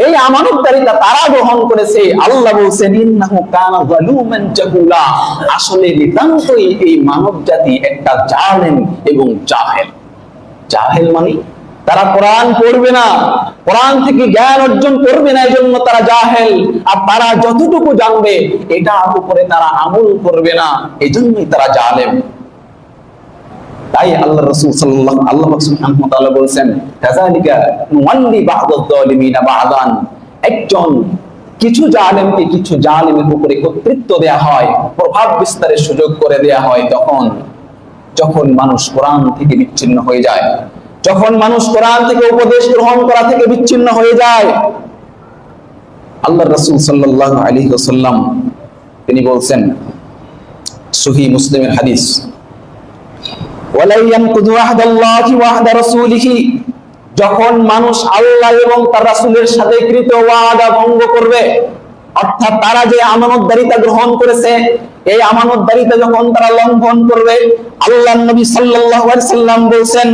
এই আমানতদারিতা তারা গ্রহণ করেছে। আল্লাহ বলছেন ইন্নাহু কানা যালুমান জাহুলা, আসলে নিতান্তই এই মানব জাতি একটা জালেম এবং জাহেল। জাহেল মানে তারা কোরআন পড়বে না, কোরআন থেকে জ্ঞান অর্জন করবে না, এজন্য তারা জাহেল। আর তারা যতটুকু জানবে এটার উপরে তারা আমল করবে না, এজন্যই তারা জালেম। তাই আল্লাহ রাসূল সাল্লাল্লাহু আল্লাহ সুবহানাহু ওয়া তাআলা বলেন কাযালিকা নুওয়াল্লি বা'দাদ যালিমিনা বা'দান, একজন কিছু জালেমকে কিছু জালেমের উপরে কর্তৃত্ব দেয়া হয়, প্রভাব বিস্তারের সুযোগ করে দেয়া হয় তখন, যখন মানুষ কোরআন থেকে বিচ্ছিন্ন হয়ে যায়, যখন মানুষ কোরআন থেকে উপদেশ গ্রহণ করা থেকে বিচ্ছিন্ন হয়ে যায়। আল্লাহ রাসূল সাল্লাল্লাহু আলাইহি ওয়াসাল্লাম তিনি বলছেন, সহিহ মুসলিমের হাদিস, ওয়ালা ইয়ানকুযু আহদাল্লাহি ওয়া আহদা রাসূলিহি, যখন মানুষ আল্লাহ এবং তার রাসূলের সাথে কৃত ওয়াদা ভঙ্গ করবে, অর্থাৎ তারা যে আমানতদারিতা গ্রহণ করেছে এই আমানতদারিতা যখন তারা লঙ্ঘন করবে, আল্লাহর নবী সাল্লাল্লাহু আলাইহি সাল্লাম বলেন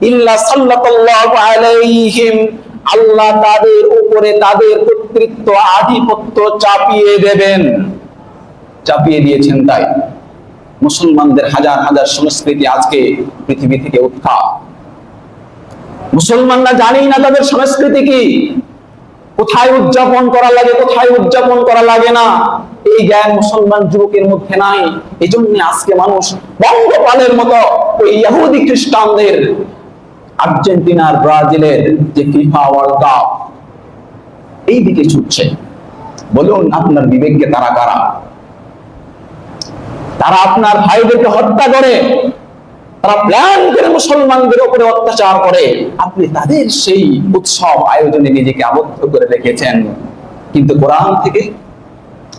ইল্লা সাল্লাল্লাহু আলাইহিম, আল্লাহ তাদের উপরে তাদের কর্তৃত্ব আধিপত্য চাপিয়ে দেবেন। চাপিয়ে দিয়েছেন। তাই মুসলমানদের হাজার হাজার সংস্কৃতি আজকে পৃথিবী থেকে উৎখাত। মুসলমানরা জানেই না তাদের সংস্কৃতি কি, কোথায় উদযাপন করা লাগে, কোথায় উদযাপন করা লাগে না, এই জ্ঞান মুসলমান যুবকের মধ্যে নাই। এই জন্য আজকে মানুষ বঙ্গপালের মতো ওই ইহুদি খ্রিস্টানদের, আর্জেন্টিনার ব্রাজিলের যে ফিফা ওয়ার্ল্ড কাপ, এই দিকে ছুটছে। বলুন আপনার বিবেককে তারা কারা? তারা আপনার ভাইদেরকে হত্যা করে, তারা প্ল্যান করে মুসলমানদের উপরে অত্যাচার করে, আপনি তাদের সেই উৎসব আয়োজনে নিজেকে আবদ্ধ করে রেখেছেন। কিন্তু কোরআন থেকে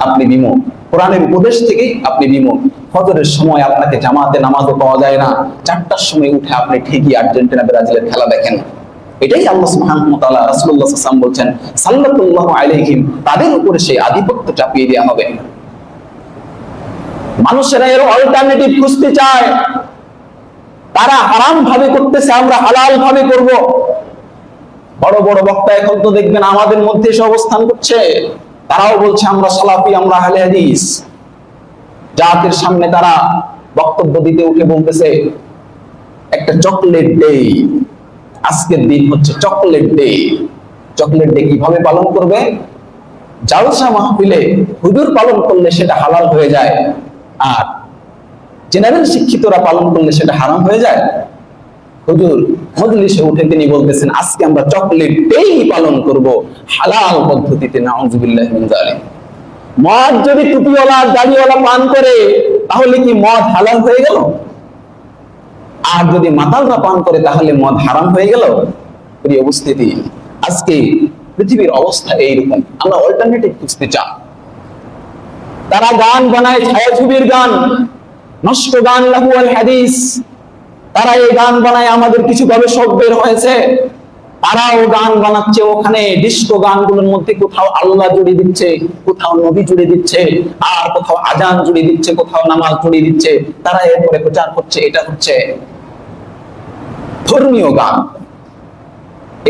আপনি বিমুখ, কোরআনের উপদেশ থেকে আপনি বিমুখ। ফজরের সময় আপনাকে জামাতে নামাজও পাওয়া যায় না, 4টার সময় উঠে আপনি ঠিকই আর্জেন্টিনা ব্রাজিলের খেলা দেখেন। এটাই আল্লাহ সুবহানাহু ওয়া তাআলা রাসূলুল্লাহ সাল্লাল্লাহু আলাইহি ওয়াসাল্লাম বলছেন সাল্লাল্লাহু আলাইহিম, তাদের উপরে সেই আধিপত্য চাপিয়ে দেওয়া হবে। মানুষেরা এর অল্টারনেটিভ খুঁজতে চায়, তারা হারাম ভাবে করতেছে, আমরা হালাল ভাবে করব। বড় বড় বক্তা এখন তো দেখবেন আমাদের মধ্যে এসে অবস্থান করছে, তারাও বলছে আমরা সালাফি, আমরা আহলে হাদিস। জাতির সামনে তারা বক্তব্য দিতে উঠে বলতেছে একটা চকলেট ডে, আজকের দিন হচ্ছে চকলেট ডে। চকলেট ডে কিভাবে পালন করবে? জালসা মাহফিলে হুজুর পালন করলে সেটা হালাল হয়ে যায়, আর জেনারেল শিক্ষিতরা পালন করলে সেটা হারাম হয়ে যায়। হুজুর মজলিসে উঠে তিনি বলতেছেন আজকে আমরা চকলেট ডে পালন করব হালাল পদ্ধতিতে। নাউযুবিল্লাহি মিন যালিক। মদ যদি টুপিওয়ালা দাড়িওয়ালা পান করে তাহলে কি মদ হালাল হয়ে গেল? আর যদি মাতালরা পান করে তাহলে মদ হারাম হয়ে গেল? প্রিয় উপস্থিতি, আজকে পৃথিবীর অবস্থা এইরকম। আমরা অল্টারনেটিভ খুঁজতে চাই। তারা গান বানায়, ছায়াছবির গান, নষ্ট গান, লাহু আল হাদিস। তারা এই গান বানায়, আমাদের কিছু গবেষক বের হয়েছে, তারাও গান বানাচ্ছে। ওখানে ডিস্কো গানগুলোর মধ্যে কোথাও আল্লাহ জুড়ে দিচ্ছে, কোথাও নবী জুড়ে দিচ্ছে, আর কোথাও আজান জুড়ে দিচ্ছে, কোথাও নামাজ জুড়ে দিচ্ছে। তারা এরপরে প্রচার করছে এটা হচ্ছে ধর্মীয় গান।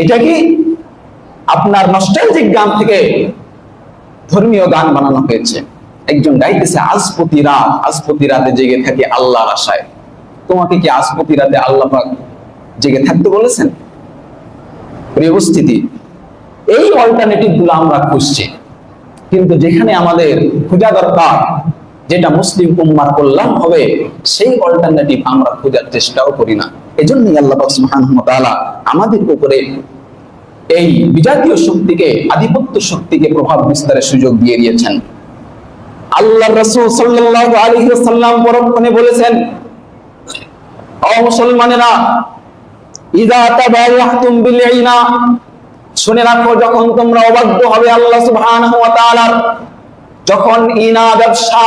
এটা কি আপনার নস্টালজিক গান থেকে ধর্মীয় গান বানানো হয়েছে। একজন গাইতেছে আজ প্রতি রাতে জেগে থাকি আল্লাহর আশায়। তোমাকে কি আজ প্রতি রাতে আল্লাহ পাক জেগে থাকতে বলেছেন? প্রিয় উপস্থিতি, এই অল্টারনেটিভ গুলো আমরা খুঁজছি, কিন্তু যেখানে আমাদের খোঁজা দরকার, যেটা মুসলিম উম্মার কল্যাণ হবে, সেই অল্টারনেটিভ আমরা খোঁজার চেষ্টাও করি না। এজন্যই আল্লাহ পাক সুবহানাহু ওয়া তাআলা আমাদের উপরে এই বিজাতীয় শক্তিকে, আধিপত্য শক্তিকে প্রভাব বিস্তারের সুযোগ দিয়ে দিয়েছেন। আল্লাহর রাসূল সাল্লাল্লাহু আলাইহি ওয়াসাল্লাম পরক্ষণে বলেছেন, ও মুসলমানেরা, ইযা তাবায়াহতুম বিল আইনা, শুনে রাখো যখন তোমরা অবাধ্য হবে আল্লাহ সুবহানাহু ওয়া তাআলার, যখন ইনা ব্যবসা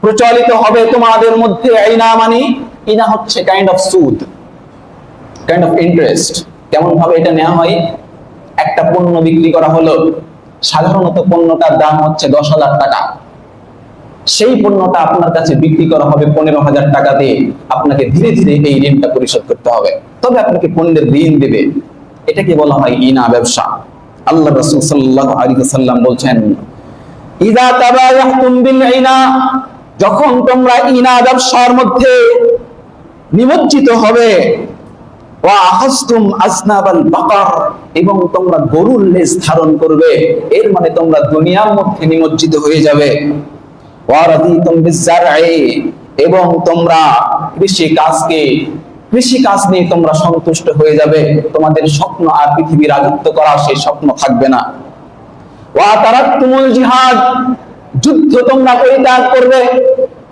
প্রচলিত হবে তোমাদের মধ্যে। ইনা মানে, ইনা হচ্ছে কাইন্ড অফ সুদ, কাইন্ড অফ ইন্টারেস্ট। কেমন ভাবে এটা নেওয়া হয়? একটা পণ্য বিক্রি করা হলো, সাধারণত পণ্যটার দাম হচ্ছে 10,000 টাকা, সেই পণ্যটা আপনার কাছে বিক্রি করা হবে 15,000 টাকা দিয়ে। আপনাকে ধীরে ধীরে এই ঋণটা পরিশোধ করতে হবে, তবে আপনাকে পণ্যের ঋণ দেবে। এটাকে বলা হয় ইনা ব্যবসা। আল্লাহ রাসূল সাল্লাল্লাহু আলাইহি ওয়াসাল্লাম বলছেন, ইযা তাবায়াহতুম বিল ইনা, যখন তোমরা ইনা ব্যবসার মধ্যে নিমজ্জিত হবে, ওয়া আখাযতুম আসনাবাল বাকার, এবং তোমরা গরুর লেজ ধারণ করবে, এর মানে তোমরা দুনিয়ার মধ্যে নিমজ্জিত হয়ে যাবে। ওয়া রাদিতুম বিজ-জারঈ, এবং তোমরা কৃষি কাজ নিয়ে তোমরা সন্তুষ্ট হয়ে যাবে। তোমাদের স্বপ্ন আর পৃথিবীর রাজত্ব করা, সেই স্বপ্ন থাকবে না। ওয়া তারাকতুমুল জিহাদ, যুদ্ধ তোমরা পরিত্যাগ করবে।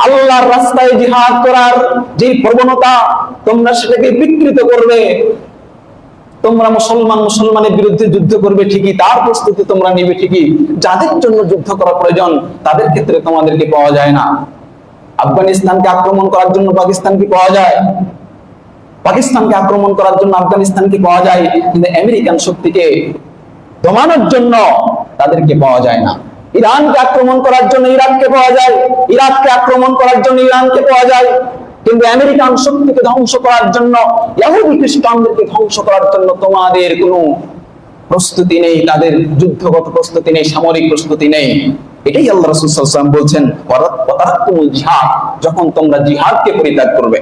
আল্লাহর রাস্তায় জিহাদ করার যে প্রবণতা, তোমরা সেটাকে বিকৃত করবে। তোমরা মুসলমানের বিরুদ্ধে যুদ্ধ করবে ঠিকই, তার প্রস্তুতি তোমরা নিবে ঠিকই, যাদের জন্য যুদ্ধ করা প্রয়োজন তাদের ক্ষেত্রে তোমাদেরকে পাওয়া যায় না। আফগানিস্তানকে আক্রমণ করার জন্য পাকিস্তানকে পাওয়া যায়, পাকিস্তানকে আক্রমণ করার জন্য আফগানিস্তানকে পাওয়া যায়, কিন্তু আমেরিকান শক্তিকে দমানোর জন্য তাদেরকে পাওয়া যায় না। ইরানকে আক্রমণ করার জন্য ইরাককে পাওয়া যায়, ইরাককে আক্রমণ করার জন্য ইরানকে পাওয়া যায়, কিন্তু আমেরিকান শক্তিকে ধ্বংস করার জন্য, ইহুদি খ্রিস্টানদেরকে ধ্বংস করার জন্য তোমাদের কোনো প্রস্তুতি নেই, তাদের যুদ্ধগত প্রস্তুতি নেই, সামরিক প্রস্তুতি নেই। এটাই আল্লাহ রাসূল সাল্লাল্লাহু আলাইহি ওয়াসাল্লাম বলছেন, ওয়াতারাকতুমুল জিহাদ, যখন তোমরা জিহাদকে পরিত্যাগ করবে।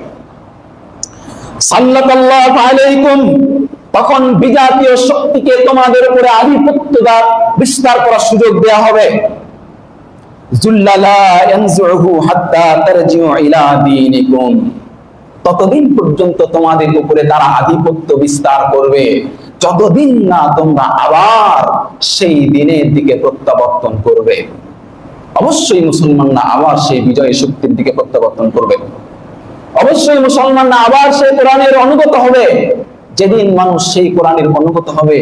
সাল্লাল্লাহু আলাইকুম, তখন বিজাতীয় শক্তিকে তোমাদের উপরে আধিপত্য বিস্তার করার সুযোগ দেয়া হবে। যুল্লালা ইয়ানজুহু হাত্তা তারজিউ ইলা দীনিকুম, ততদিন পর্যন্ত তোমাদের উপরে তারা আধিপত্য বিস্তার করবে যতদিন না তোমরা আবার সেই দিনের দিকে প্রত্যাবর্তন করবে। অবশ্যই মুসলমানরা আবার সেই বিজয় শক্তির দিকে প্রত্যাবর্তন করবে। অবশ্যই মুসলমানরা আবার সেই কোরআনের অনুগত হবে। যেদিন মানুষ সেই কোরআনের অনুগত হবে,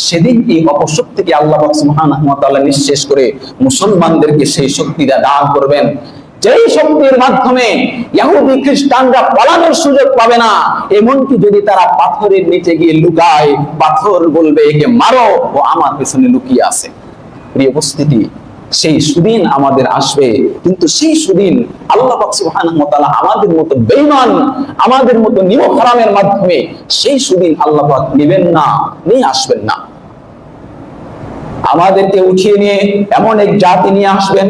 সেদিন এই অপশক্তিকে আল্লাহ পাক সুবহানাহু ওয়া তাআলা নিঃশেষ করে মুসলমানদেরকে সেই শক্তিটা দান করবেন, যেই শক্তির মাধ্যমে ইহুদি খ্রিস্টানরা পালানোর সুযোগ পাবে না। এমনকি যদি তারা পাথরের নিচে গিয়ে লুকায়, পাথর বলবে একে মারো, ও আমার পেছনে লুকিয়ে আছে। প্রিয় উপস্থিতি, সেই সুদিন আমাদের আসবে, কিন্তু সেই সুদিন আল্লাহ পাক সুবহানাহু ওয়া তাআলা আমাদের মতো বেঈমান, আমাদের মতো নিমক হারামের মাধ্যমে সেই সুদিন আল্লাহ পাক নেবেন না, নিয়ে আসবেন না। আমাদেরকে উঠিয়ে নিয়ে এমন এক জাতি নিয়ে আসবেন,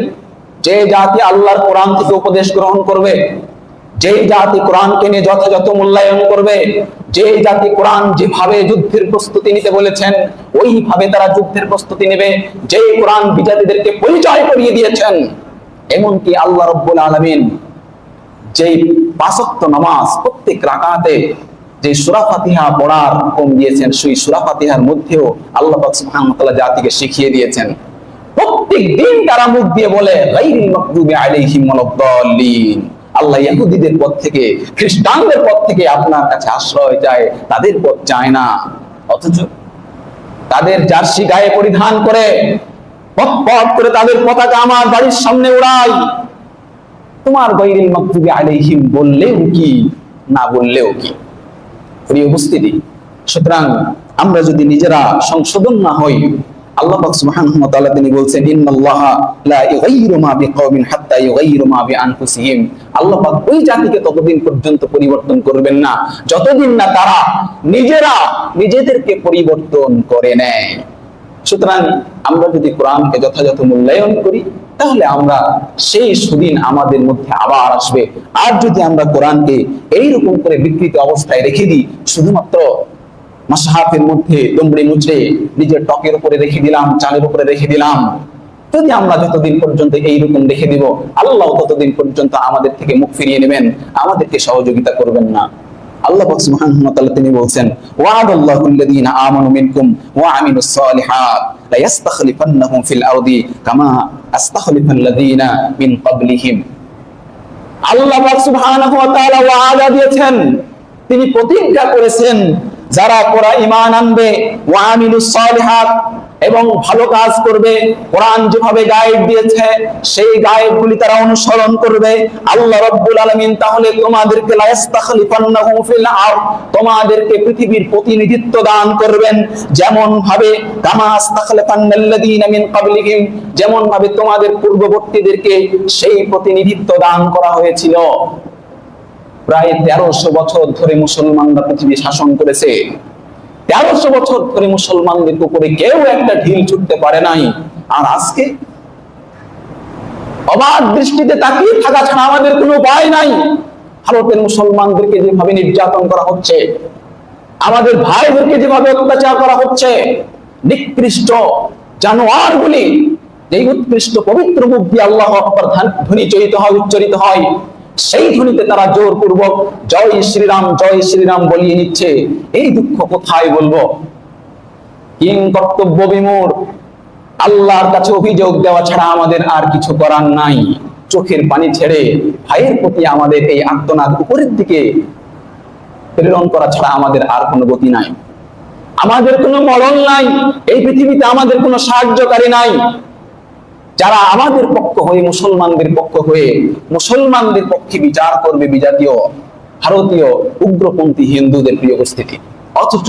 যে জাতি আল্লাহর কোরআন থেকে উপদেশ গ্রহণ করবে, যে জাতি কোরআনকে নিয়ে যথাযথ মূল্যায়ন করবে, যে জাতি কোরআন যেভাবে যুদ্ধের প্রস্তুতি নিতে বলেছেন ওইভাবে তারা যুদ্ধের প্রস্তুতি নেবে, যে কোরআন বিজাতিদেরকে পরিচয় করিয়ে দিয়েছেন। এমনকি আল্লাহ রাব্বুল আলামিন যেই ৫ ওয়াক্ত নামাজ প্রত্যেক রাকাতে যে সূরা ফাতিহা পড়ার হুকুম দিয়েছেন, সেই সূরা ফাতিহার মধ্যেও আল্লাহ পাক সুবহানাহু ওয়া তাআলা জাতিকে শিখিয়ে দিয়েছেন। প্রত্যেক দিন তারা মুখ দিয়ে বলে গায়রিল মাগদুবি আলাইহিম ওয়ালাদ-দাল্লিন, আল্লাহ ইহুদিদের পথ থেকে, খ্রিস্টানদের পথ থেকে আপনার কাছে আশ্রয় চায়, তাদের পথ চায় না। অথচ তাদের জার্সি গায়ে পরিধান করে পথ পথ করে তাদের পতাকা আমার বাড়ির সামনে উড়াই। তোমার গায়রিল মাগদুবি আলাইহিম বললেও কি, না বললেও কি। প্রিয় উপস্থিতি, সুতরাং আমরা যদি নিজেরা সংশোধন না হই, আল্লাহ পাক সুবহানাহু ওয়া তাআলা তিনি বলছেন, ইন্নাল্লাহা লা ইউগাইয়িরু মা বিকওমিন হাত্তা ইউগাইয়িরু মা বিআনফুসিহিম, আল্লাহ পাক ওই জাতিকে ততদিন পর্যন্ত পরিবর্তন করবেন না যতদিন না তারা নিজেরা নিজেদেরকে পরিবর্তন করে নেয়। সুতরাং আমরা যদি কোরআনকে যথাযথ মূল্যায়ন করি, তাহলে আমরা সেই সুদিন আমাদের মধ্যে আবার আসবে। আর যদি আমরা কোরআনকে এইরকম করে বিকৃত অবস্থায় রেখে দিই, শুধুমাত্র মাসহাফের মধ্যে দুমড়ে মুচড়ে নিজের টকের উপরে রেখে দিলাম, চালের উপরে রেখে দিলাম, যদি আমরা যতদিন পর্যন্ত এইরকম রেখে দিব, আল্লাহ ততদিন পর্যন্ত আমাদের থেকে মুখ ফিরিয়ে নেবেন, আমাদেরকে সহযোগিতা করবেন না। আল্লাহ পাক সুবহানাহু ওয়া তাআলা তিনি বলছেন, ওয়া'দাল্লাহুল্লাযীনা আমানু মিনকুম ওয়া আমিলুস সালিহাত লা ইস্তাখলিফান্নাহুম ফিল আরদি কামা আস্তাখলিফাল্লাযীনা মিন ক্বাবলিহিম। আল্লাহ পাক সুবহানাহু ওয়া তাআলা ওয়াদা দিয়েছেন, তিনি প্রতিজ্ঞা করেছেন যারা ঈমান আনবে ওয়া আমিলুস সালিহাত এবং ভালো কাজ করবে, কোরআন যেভাবে গাইড দিয়েছে সেই গাইডগুলি তারা অনুসরণ করবে, আল্লাহ রাব্বুল আলামিন তাহলে তোমাদেরকে লা ইস্তাখলিফান্নাহুম ফিল আরদ, তোমাদেরকে পৃথিবীর প্রতিনিধিত্ব দান করবেন, যেমন ভাবে কামা ইস্তাখলাফান্নাল্লাযীনা মিন ক্বাবলিহিম, যেমন ভাবে তোমাদের পূর্ববর্তীদেরকে সেই প্রতিনিধিত্ব দান করা হয়েছিল। প্রায় 1300 বছর ধরে মুসলমানরা পৃথিবী শাসন করেছে। 1300 বছর ধরে মুসলমানদের উপরে কেউ একটা ঢিল ছুটতে পারে নাই। আর আজকে অবাক দৃষ্টিতে তাকিয়ে থাকা ছাড়া আমাদের কোনো উপায় নাই। ভারতের মুসলমানদেরকে যেভাবে নির্যাতন করা হচ্ছে, আমাদের ভাইদেরকে যেভাবে অত্যাচার করা হচ্ছে, নিকৃষ্ট জানোয়ারগুলি যেই উৎকৃষ্ট পবিত্র মুখ দিয়ে আল্লাহু আকবার ধ্বনি উচ্চারিত হয়, সেই ধ্বনিতে তারা জোরপূর্বক জয় শ্রীরাম বলিয়ে নিচ্ছে। এই দুঃখ কোথায় বলবো? কিং কর্তব্য বিমূঢ়, আল্লাহর কাছে অভিযোগ দেওয়া ছাড়া আমাদের আর কিছু করার নাই। চোখের পানি ছেড়ে ভাইয়ের প্রতি আমাদের এই আর্তনাদ উপরের দিকে প্রেরণ করা ছাড়া আমাদের আর কোনো গতি নাই। আমাদের কোনো মরণ নাই, এই পৃথিবীতে আমাদের কোনো সাহায্যকারী নাই। যারা আমাদের পক্ষ হয়ে মুসলমানদের পক্ষ হয়ে মুসলমানদের পক্ষে বিচার করবে বিজাতীয় ভারতীয় উগ্রপন্থী হিন্দুদের প্রিয় উপস্থিতি। অথচ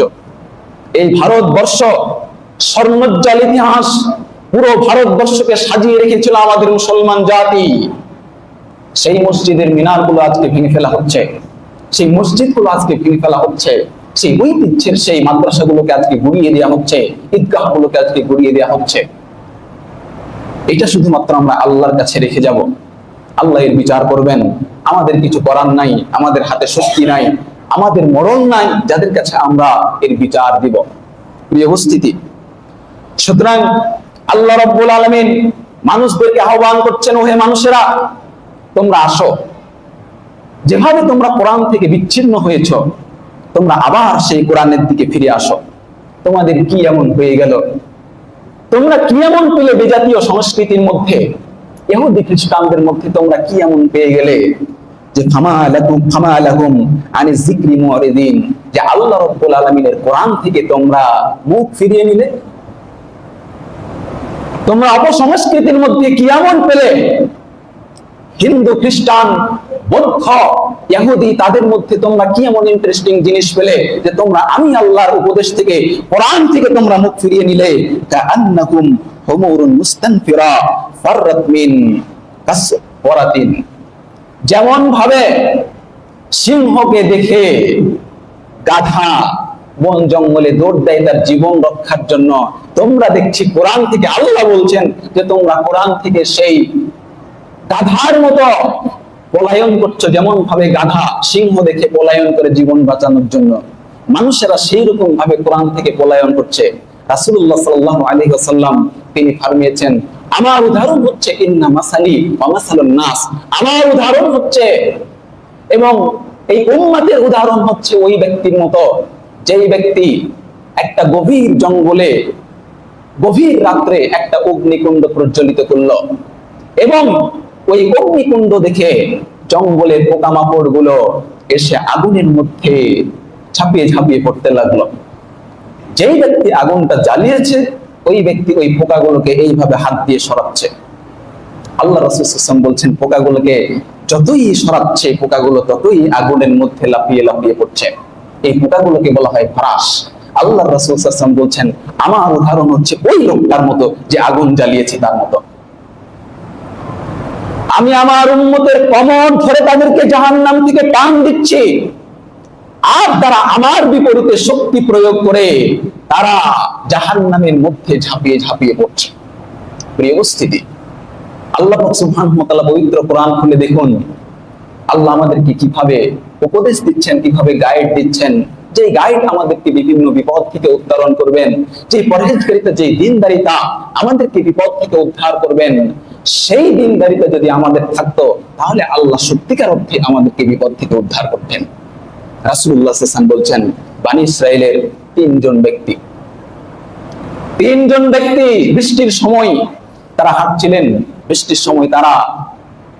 এই ভারতবর্ষ স্বর্ণোজ্জ্বল ইতিহাস, পুরো ভারতবর্ষকে সাজিয়ে রেখেছিল আমাদের মুসলমান জাতি। সেই মসজিদের মিনারগুলো আজকে ভেঙে ফেলা হচ্ছে, সেই মসজিদগুলো আজকে ভেঙে ফেলা হচ্ছে, সেই ঐতিহ্যের সেই মাদ্রাসাগুলোকে আজকে গুড়িয়ে দেওয়া হচ্ছে, ঈদগাহগুলোকে আজকে গুড়িয়ে দেওয়া হচ্ছে। এটা শুধুমাত্র আমরা আল্লাহর কাছে রেখে যাব, আল্লাহ এর বিচার করবেন। আমাদের কিছু করার নাই, আমাদের হাতে শক্তি নাই, আমাদের মরণ নাই যাদের কাছে আমরা এর বিচার দিব। প্রিয় উপস্থিতি, সুতরাং আল্লাহ রাব্বুল আলামিন মানুষদেরকে আহ্বান করছেন, ওহে মানুষেরা তোমরা আসো, যেভাবে তোমরা কোরআন থেকে বিচ্ছিন্ন হয়েছ তোমরা আবার সেই কোরআনের দিকে ফিরে আসো। তোমাদের কি এমন হয়ে গেল? তোমরা কি এমন পেলে বিজাতীয় সংস্কৃতির মধ্যে, ইহুদি খ্রিস্টানদের মধ্যে তোমরা কি এমন পেয়ে গেলে যে ফামা লাহুম আনি যিকরি মুরিদিন, যে আল্লাহ রাব্বুল আলামিনের কোরআন থেকে তোমরা মুখ ফিরিয়ে নিলে? তোমরা অপসংস্কৃতির মধ্যে কি এমন পেলে? হিন্দু খ্রিস্টান বৌদ্ধ ইহুদি তাদের মধ্যে তোমরা কি এমন ইন্টারেস্টিং জিনিস পেলে যে তোমরা আমি আল্লাহর উপদেশ থেকে কোরআন থেকে তোমরা মুখ ফিরিয়ে নিলে? কাআন্নাকুম হুমুরুন মুস্তানফিরা ফাররাত মিন কাসওয়ারাতিন, যেমন ভাবে সিংহকে দেখে গাধা বন জঙ্গলে দৌড় দেয় তার জীবন রক্ষার জন্য, তোমরা দেখছি কোরআন থেকে আল্লাহ বলছেন যে তোমরা কোরআন থেকে সেই গাধার মতো পলায়ন করছো। যেমন ভাবে গাধা সিংহ দেখে পলায়ন করে জীবন বাঁচানোর জন্য, মানুষেরা সেই রকম ভাবে কোরআন থেকে পলায়ন করছে। রাসূলুল্লাহ সাল্লাল্লাহু আলাইহি ওয়াসাল্লাম তিনি ফরমিয়েছেন, আমার উদাহরণ হচ্ছে ইন্না মাসালি ওয়া মাসালুন নাস, আমার উদাহরণ হচ্ছে এবং এই উম্মতের উদাহরণ হচ্ছে ওই ব্যক্তির মতো যেই ব্যক্তি একটা গভীর জঙ্গলে গভীর রাত্রে একটা অগ্নিকুণ্ড প্রজ্বলিত করলো এবং ওই অগ্নিকুণ্ড দেখে জঙ্গলের পোকামাকড় গুলো এসে আগুনের মধ্যে ঝাঁপিয়ে ঝাঁপিয়ে পড়তে লাগলো। যেই ব্যক্তি আগুনটা জ্বালিয়েছে ওই ব্যক্তি ওই পোকাগুলোকে এইভাবে হাত দিয়ে সরাচ্ছে। আল্লাহ রাসূল সাল্লাল্লাহু আলাইহি ওয়াসাল্লাম বলছেন, পোকাগুলোকে যতই সরাচ্ছে পোকাগুলো ততই আগুনের মধ্যে লাফিয়ে লাফিয়ে পড়ছে। এই পোকাগুলোকে বলা হয় ফরাশ। আল্লাহ রাসূল সাল্লাল্লাহু আলাইহি ওয়াসাল্লাম বলছেন, আমার উদাহরণ হচ্ছে ওই লোকটার মতো যে আগুন জ্বালিয়েছে তার মতো। আমি আমার উম্মতের কমর ধরে তাদেরকে জাহান্নাম থেকে টান দিচ্ছি, আর তারা আমার বিপরীতে শক্তি প্রয়োগ করে তারা জাহান্নামের মধ্যে ঝাঁপিয়ে ঝাঁপিয়ে পড়ছে। প্রিয় উপস্থিতি, আল্লাহ সুবহানাহু ওয়া তাআলা পবিত্র কোরআন খুলে দেখুন আল্লাহ আমাদেরকে কিভাবে উপদেশ দিচ্ছেন, কিভাবে গাইড দিচ্ছেন, যে গাইড আমাদেরকে বিভিন্ন বিপদ থেকে উত্তরণ করবেন, যে পরহেজগারিতা, যে দ্বীনদারিতা আমাদেরকে বিপদ থেকে উদ্ধার করবেন। সেই দ্বীনদারিতা যদি আমাদের থাকতো তাহলে আল্লাহ সত্যিকার অর্থে আমাদেরকে বিপদ থেকে উদ্ধার করতেন। রাসূলুল্লাহ সাল্লাল্লাহু আলাইহি ওয়াসাল্লাম বলছেন, বনী ইসরাইলের তিনজন ব্যক্তি বৃষ্টির সময় তারা হাঁটছিলেন, বৃষ্টির সময় তারা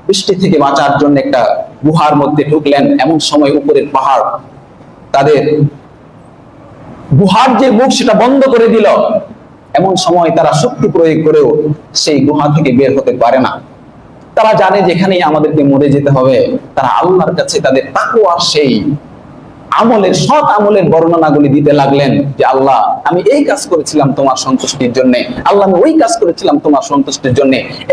বৃষ্টি থেকে বাঁচার জন্য একটা গুহার মধ্যে ঢুকলেন। এমন সময় উপরের পাহাড় তাদের গুহার যে মুখ সেটা বন্ধ করে দিল, এমন সময় তারা শক্তি প্রয়োগ করেও সেই গুহা থেকে বের হতে পারে না। তারা জানে যেখানেই আমাদেরকে মরে যেতে হবে। তারা আল্লাহর কাছে তাদের তাকওয়া সেই আমলের, সৎ আমলের বর্ণনাগুলি দিতে লাগলেন যে আল্লাহ আমি এই কাজ করেছিলাম তোমার সন্তুষ্টির জন্য, আল্লাহ আমি ওই কাজ করেছিলাম তোমার সন্তুষ্টির জন্য,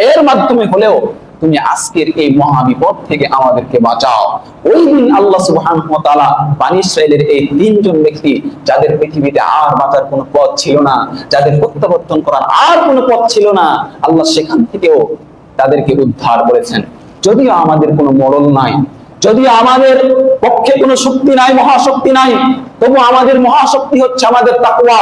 এর মাধ্যমে হলেও তুমি আজকের এই মহা বিপদ থেকে আমাদেরকে বাঁচাও। ওই দিন আল্লাহ সুবহানাহু ওয়া তাআলা বনী ইসরাঈলের এই তিনজন ব্যক্তি, যাদের পৃথিবীতে আর বাঁচার কোনো পথ ছিল না, যাদের প্রত্যাবর্তন করার আর কোনো পথ ছিল না, আল্লাহ সেখান থেকেও তাদেরকে উদ্ধার করেছেন। যদিও আমাদের কোনো মরণ নাই, যদিও আমাদের পক্ষে কোনো শক্তি নাই, মহাশক্তি নাই, তবু আমাদের মহাশক্তি হচ্ছে আমাদের তাকওয়া।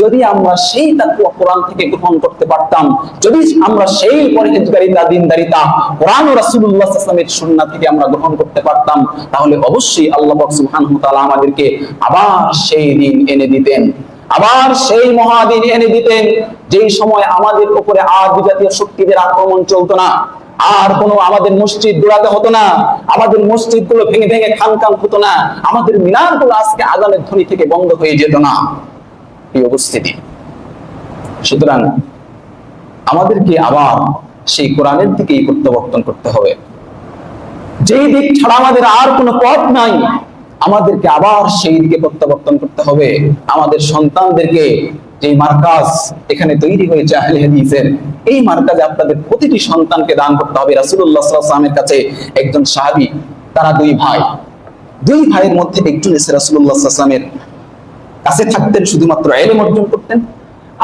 যদি আমরা সেই তাকওয়া কোরআন থেকে গ্রহণ করতে পারতাম, যদি আমরা সেই পরহেজগারিতা, দ্বীনদারিতা কোরআন ও রাসূলুল্লাহ সাল্লাল্লাহু আলাইহি ওয়াসাল্লামের সুন্নাহ থেকে আমরা গ্রহণ করতে পারতাম, তাহলে অবশ্যই আল্লাহ পাক সুবহানাহু ওয়া তাআলা আমাদেরকে আবার সেই দিন এনে দিতেন, আবার সেই মহাদিন এনে দিতেন, যেই সময় আমাদের উপরে আর বিজাতীয় শক্তিদের আক্রমণ চলতো না, আর কোনো আমাদের মসজিদ দৌড়াতে হতো না, আমাদের মসজিদ গুলো ভেঙে ভেঙে খান খান হতো না, আমাদের মিনার গুলো আজকে আজানের ধ্বনি থেকে বন্ধ হয়ে যেত না। এই উপস্থিতি। সুতরাং আমাদেরকে আবার সেই কোরআনের দিকেই প্রত্যাবর্তন করতে হবে। যেই দিক ছাড়া আমাদের আর কোনো পথ নাই, আমাদেরকে আবার সেই দিকে প্রত্যাবর্তন করতে হবে। আমাদের সন্তানদেরকে যে মার্কাজ এখানে তৈরি হয়েছে আহলে হাদিসের, এই মার্কাজে আপনাদের প্রতিটি সন্তানকে দান করতে হবে। রাসূলুল্লাহ সাল্লাল্লাহু আলাইহি ওয়াসাল্লামের কাছে একজন সাহাবী, তারা দুই ভাই, দুই ভাইয়ের মধ্যে একজন এসে রাসূলুল্লাহ সাল্লাল্লাহু আলাইহি ওয়াসাল্লামের কাছে থাকতেন, শুধুমাত্র ইলম অর্জন করতেন,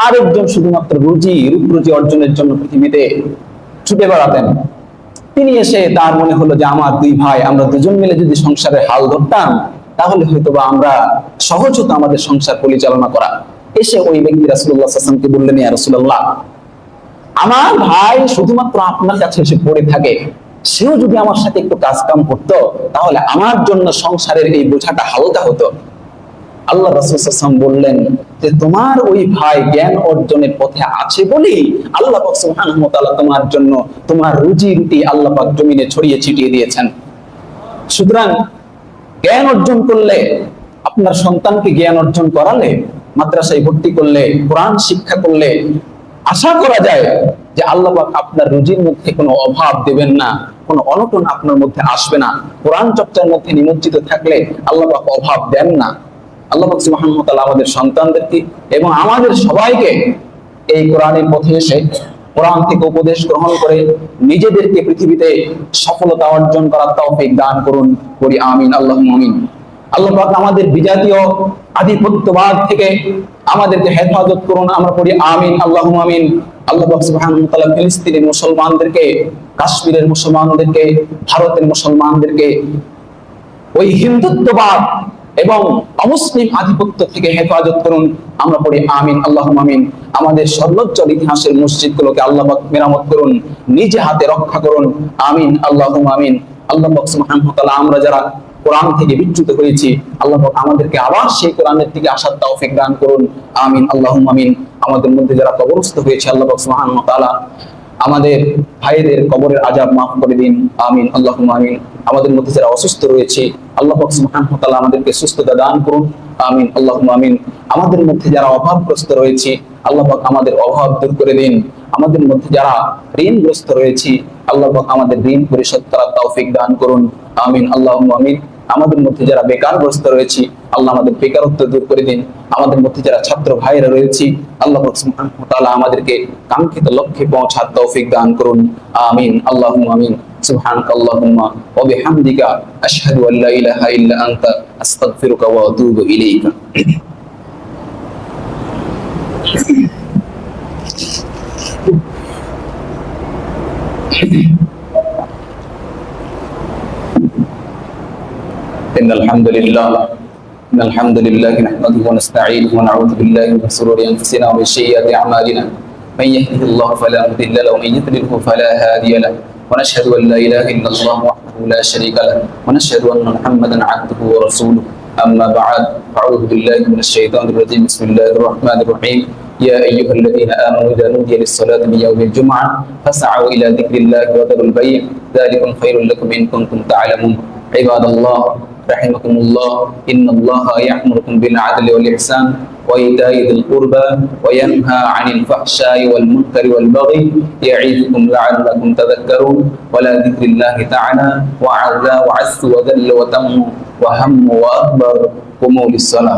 আর একজন শুধুমাত্র রুজি অর্জনের জন্য পৃথিবীতে ছুটে বেড়াতেন। তিনি এসে তার মনে হলো যে আমার দুই ভাই, আমরা দুজন মিলে যদি সংসারের হাল ধরতাম তাহলে হয়তোবা আমরা সহজ হতো আমাদের সংসার পরিচালনা করা। এসে ওই ব্যক্তি রাসূলুল্লাহ সাল্লাল্লাহু আলাইহি ওয়াসাল্লামকে বললেন, ইয়া রাসূলুল্লাহ, আমার ভাই শুধুমাত্র আপনার কাছে এসে পড়ে থাকে, সেও যদি আমার সাথে একটু কাজ কাম করতো তাহলে আমার জন্য সংসারের এই বোঝাটা হালকা হতো। আল্লাহ রাসূল সাল্লাল্লাহু আলাইহি ওয়াসাল্লাম বললেন যে তোমার ওই ভাই জ্ঞান অর্জনের পথে আছে বলেই আল্লাহ পাক সুবহানাহু ওয়া তাআলা তোমার জন্য তোমার রুজি রুটি আল্লাহ পাক জমিনে ছড়িয়ে ছিটিয়ে দিয়েছেন। সুতরাং জ্ঞান অর্জন করলে, আপনার সন্তানকে জ্ঞান অর্জন করালে, মাদ্রাসায় ভর্তি করলে, কোরআন শিক্ষা করলে আশা করা যায় যে আল্লাহ পাক আপনার রুজির মধ্যে কোনো অভাব দেবেন না, কোনো অনটন আপনার মধ্যে আসবে না। কোরআন চর্চার মধ্যে নিমজ্জিত থাকলে আল্লাহ পাক অভাব দেন না। আল্লাহ পাক সুবহানাহু ওয়া তাআলা আমাদের সন্তানদেরকে এবং আমাদের সবাইকে এই কোরআনের পথে এসে কোরআন থেকে উপদেশ গ্রহণ করে নিজেদেরকে পৃথিবীতে সফলতা অর্জন করার তৌফিক দান করুন, করি আমিন, আল্লাহুম্মা আমিন। আল্লাহ পাক আমাদের বিজাতীয় আধিপত্যবাদ থেকে আমাদেরকে হেফাজত করুন, আমরা পড়ি আমিন, আল্লাহুম্মা আমিন। আল্লাহ পাক সুবহানাহু ওয়া তাআলা ফিলিস্তিনের মুসলমানদেরকে, কাশ্মীরের মুসলমানদেরকে, ভারতের মুসলমানদেরকে ওই হিন্দুত্ববাদ এবং অমুসলিম আধিপত্য থেকে হেফাজত করুন, আমরা পড়ি আমিন, আল্লাহুম্মা আমিন। আমাদের সর্বোচ্চল ইতিহাসের মসজিদগুলোকে আল্লাহ পাক মেরামত করুন, নিজে হাতে রক্ষা করুন, আমিন, আল্লাহুম্মা আমিন। আল্লাহ পাক সুবহানাহু ওয়া তাআলা আমরা যারা কোরআন থেকে বিচ্যুত হয়েছি, আল্লাহ পাক আমাদেরকে আবার সেই কোরআনের দিকে আসার তৌফিক দান করুন, আমিন, আল্লাহুম্মা আমিন। আমাদের মধ্যে যারা কবরস্থ হয়েছে, আল্লাহ পাক সুবহানাহু ওয়া তাআলা আমাদের ভাইদের কবরের আযাব মাফ করে দিন, আমিন, আল্লাহুম্মা আমিন। আমাদের মধ্যে যারা অসুস্থ রয়েছে, আল্লাহ পাক সুবহানাহু ওয়া তাআলা আমাদেরকে সুস্থতা দান করুন, আমিন, আল্লাহুম্মা আমিন। আমাদের মধ্যে যারা অভাবগ্রস্ত রয়েছে, আল্লাহ পাক আমাদের অভাব দূর করে দিন। আমাদের মধ্যে যারা ঋণগ্রস্ত রয়েছে, আল্লাহ পাক আমাদের ঋণ পরিশোধ করার তৌফিক দান করুন, আমিন, আল্লাহুম্মা আমিন। আমাদের মধ্যে যারা বেকারগ্রস্ত রয়েছে, আল্লাহ আমাদের বেকারত্ব দূর করে দিন। আমাদের মধ্যে যারা ছাত্র ভাইরা রয়েছে, আল্লাহ পাক সুবহানাহু ওয়া তাআলা আমাদেরকে কাঙ্ক্ষিত লক্ষ্যে পৌঁছার তৌফিক দান করুন, আমিন, আল্লাহুম্মা আমিন। সুবহানাকাল্লাহুম্মা ওয়া বিহামদিকা আশহাদু আল্লা ইলাহা ইল্লা আনতা আস্তাগফিরুকা ওয়া আতুবু ইলাইকা। إن الحمد لله نحمده ونستعينه ونعوذ بالله من شرور أنفسنا ومن سيئات أعمالنا من يهده الله فلا مضل له ومن يضلل فلا هادي له ونشهد أن لا إله إلا الله وحده لا شريك له ونشهد أن محمدا عبده ورسوله أما بعد فأعوذ بالله من الشيطان الرجيم بسم الله الرحمن الرحيم يا أيها الذين آمنوا إذا نودي للصلاة من يوم الجمعة فاسعوا إلى ذكر الله وذروا البيع ذلكم خير لكم إن كنتم تعلمون عباد الله রাহিমাকুমুল্লাহ। ইন্নাল্লাহা ইয়া'মুরুকুম বিল আদলি ওয়াল ইহসান ওয়া ইতাই যিল কুরবা ওয়া ইয়ানহা আনিল ফাহশাই ওয়াল মুনকারি ওয়াল বাগই ইয়া'iযুকুম লা'আল্লাকুম তাযাক্কারুন। ওয়া লা যিকরিল্লাহি তাআলা ওয়া আ'লা ওয়া 'azza ওয়া জাল্লা ওয়া tammu ওয়া hammu ওয়া akbar। কুমু লিস-সালাহ।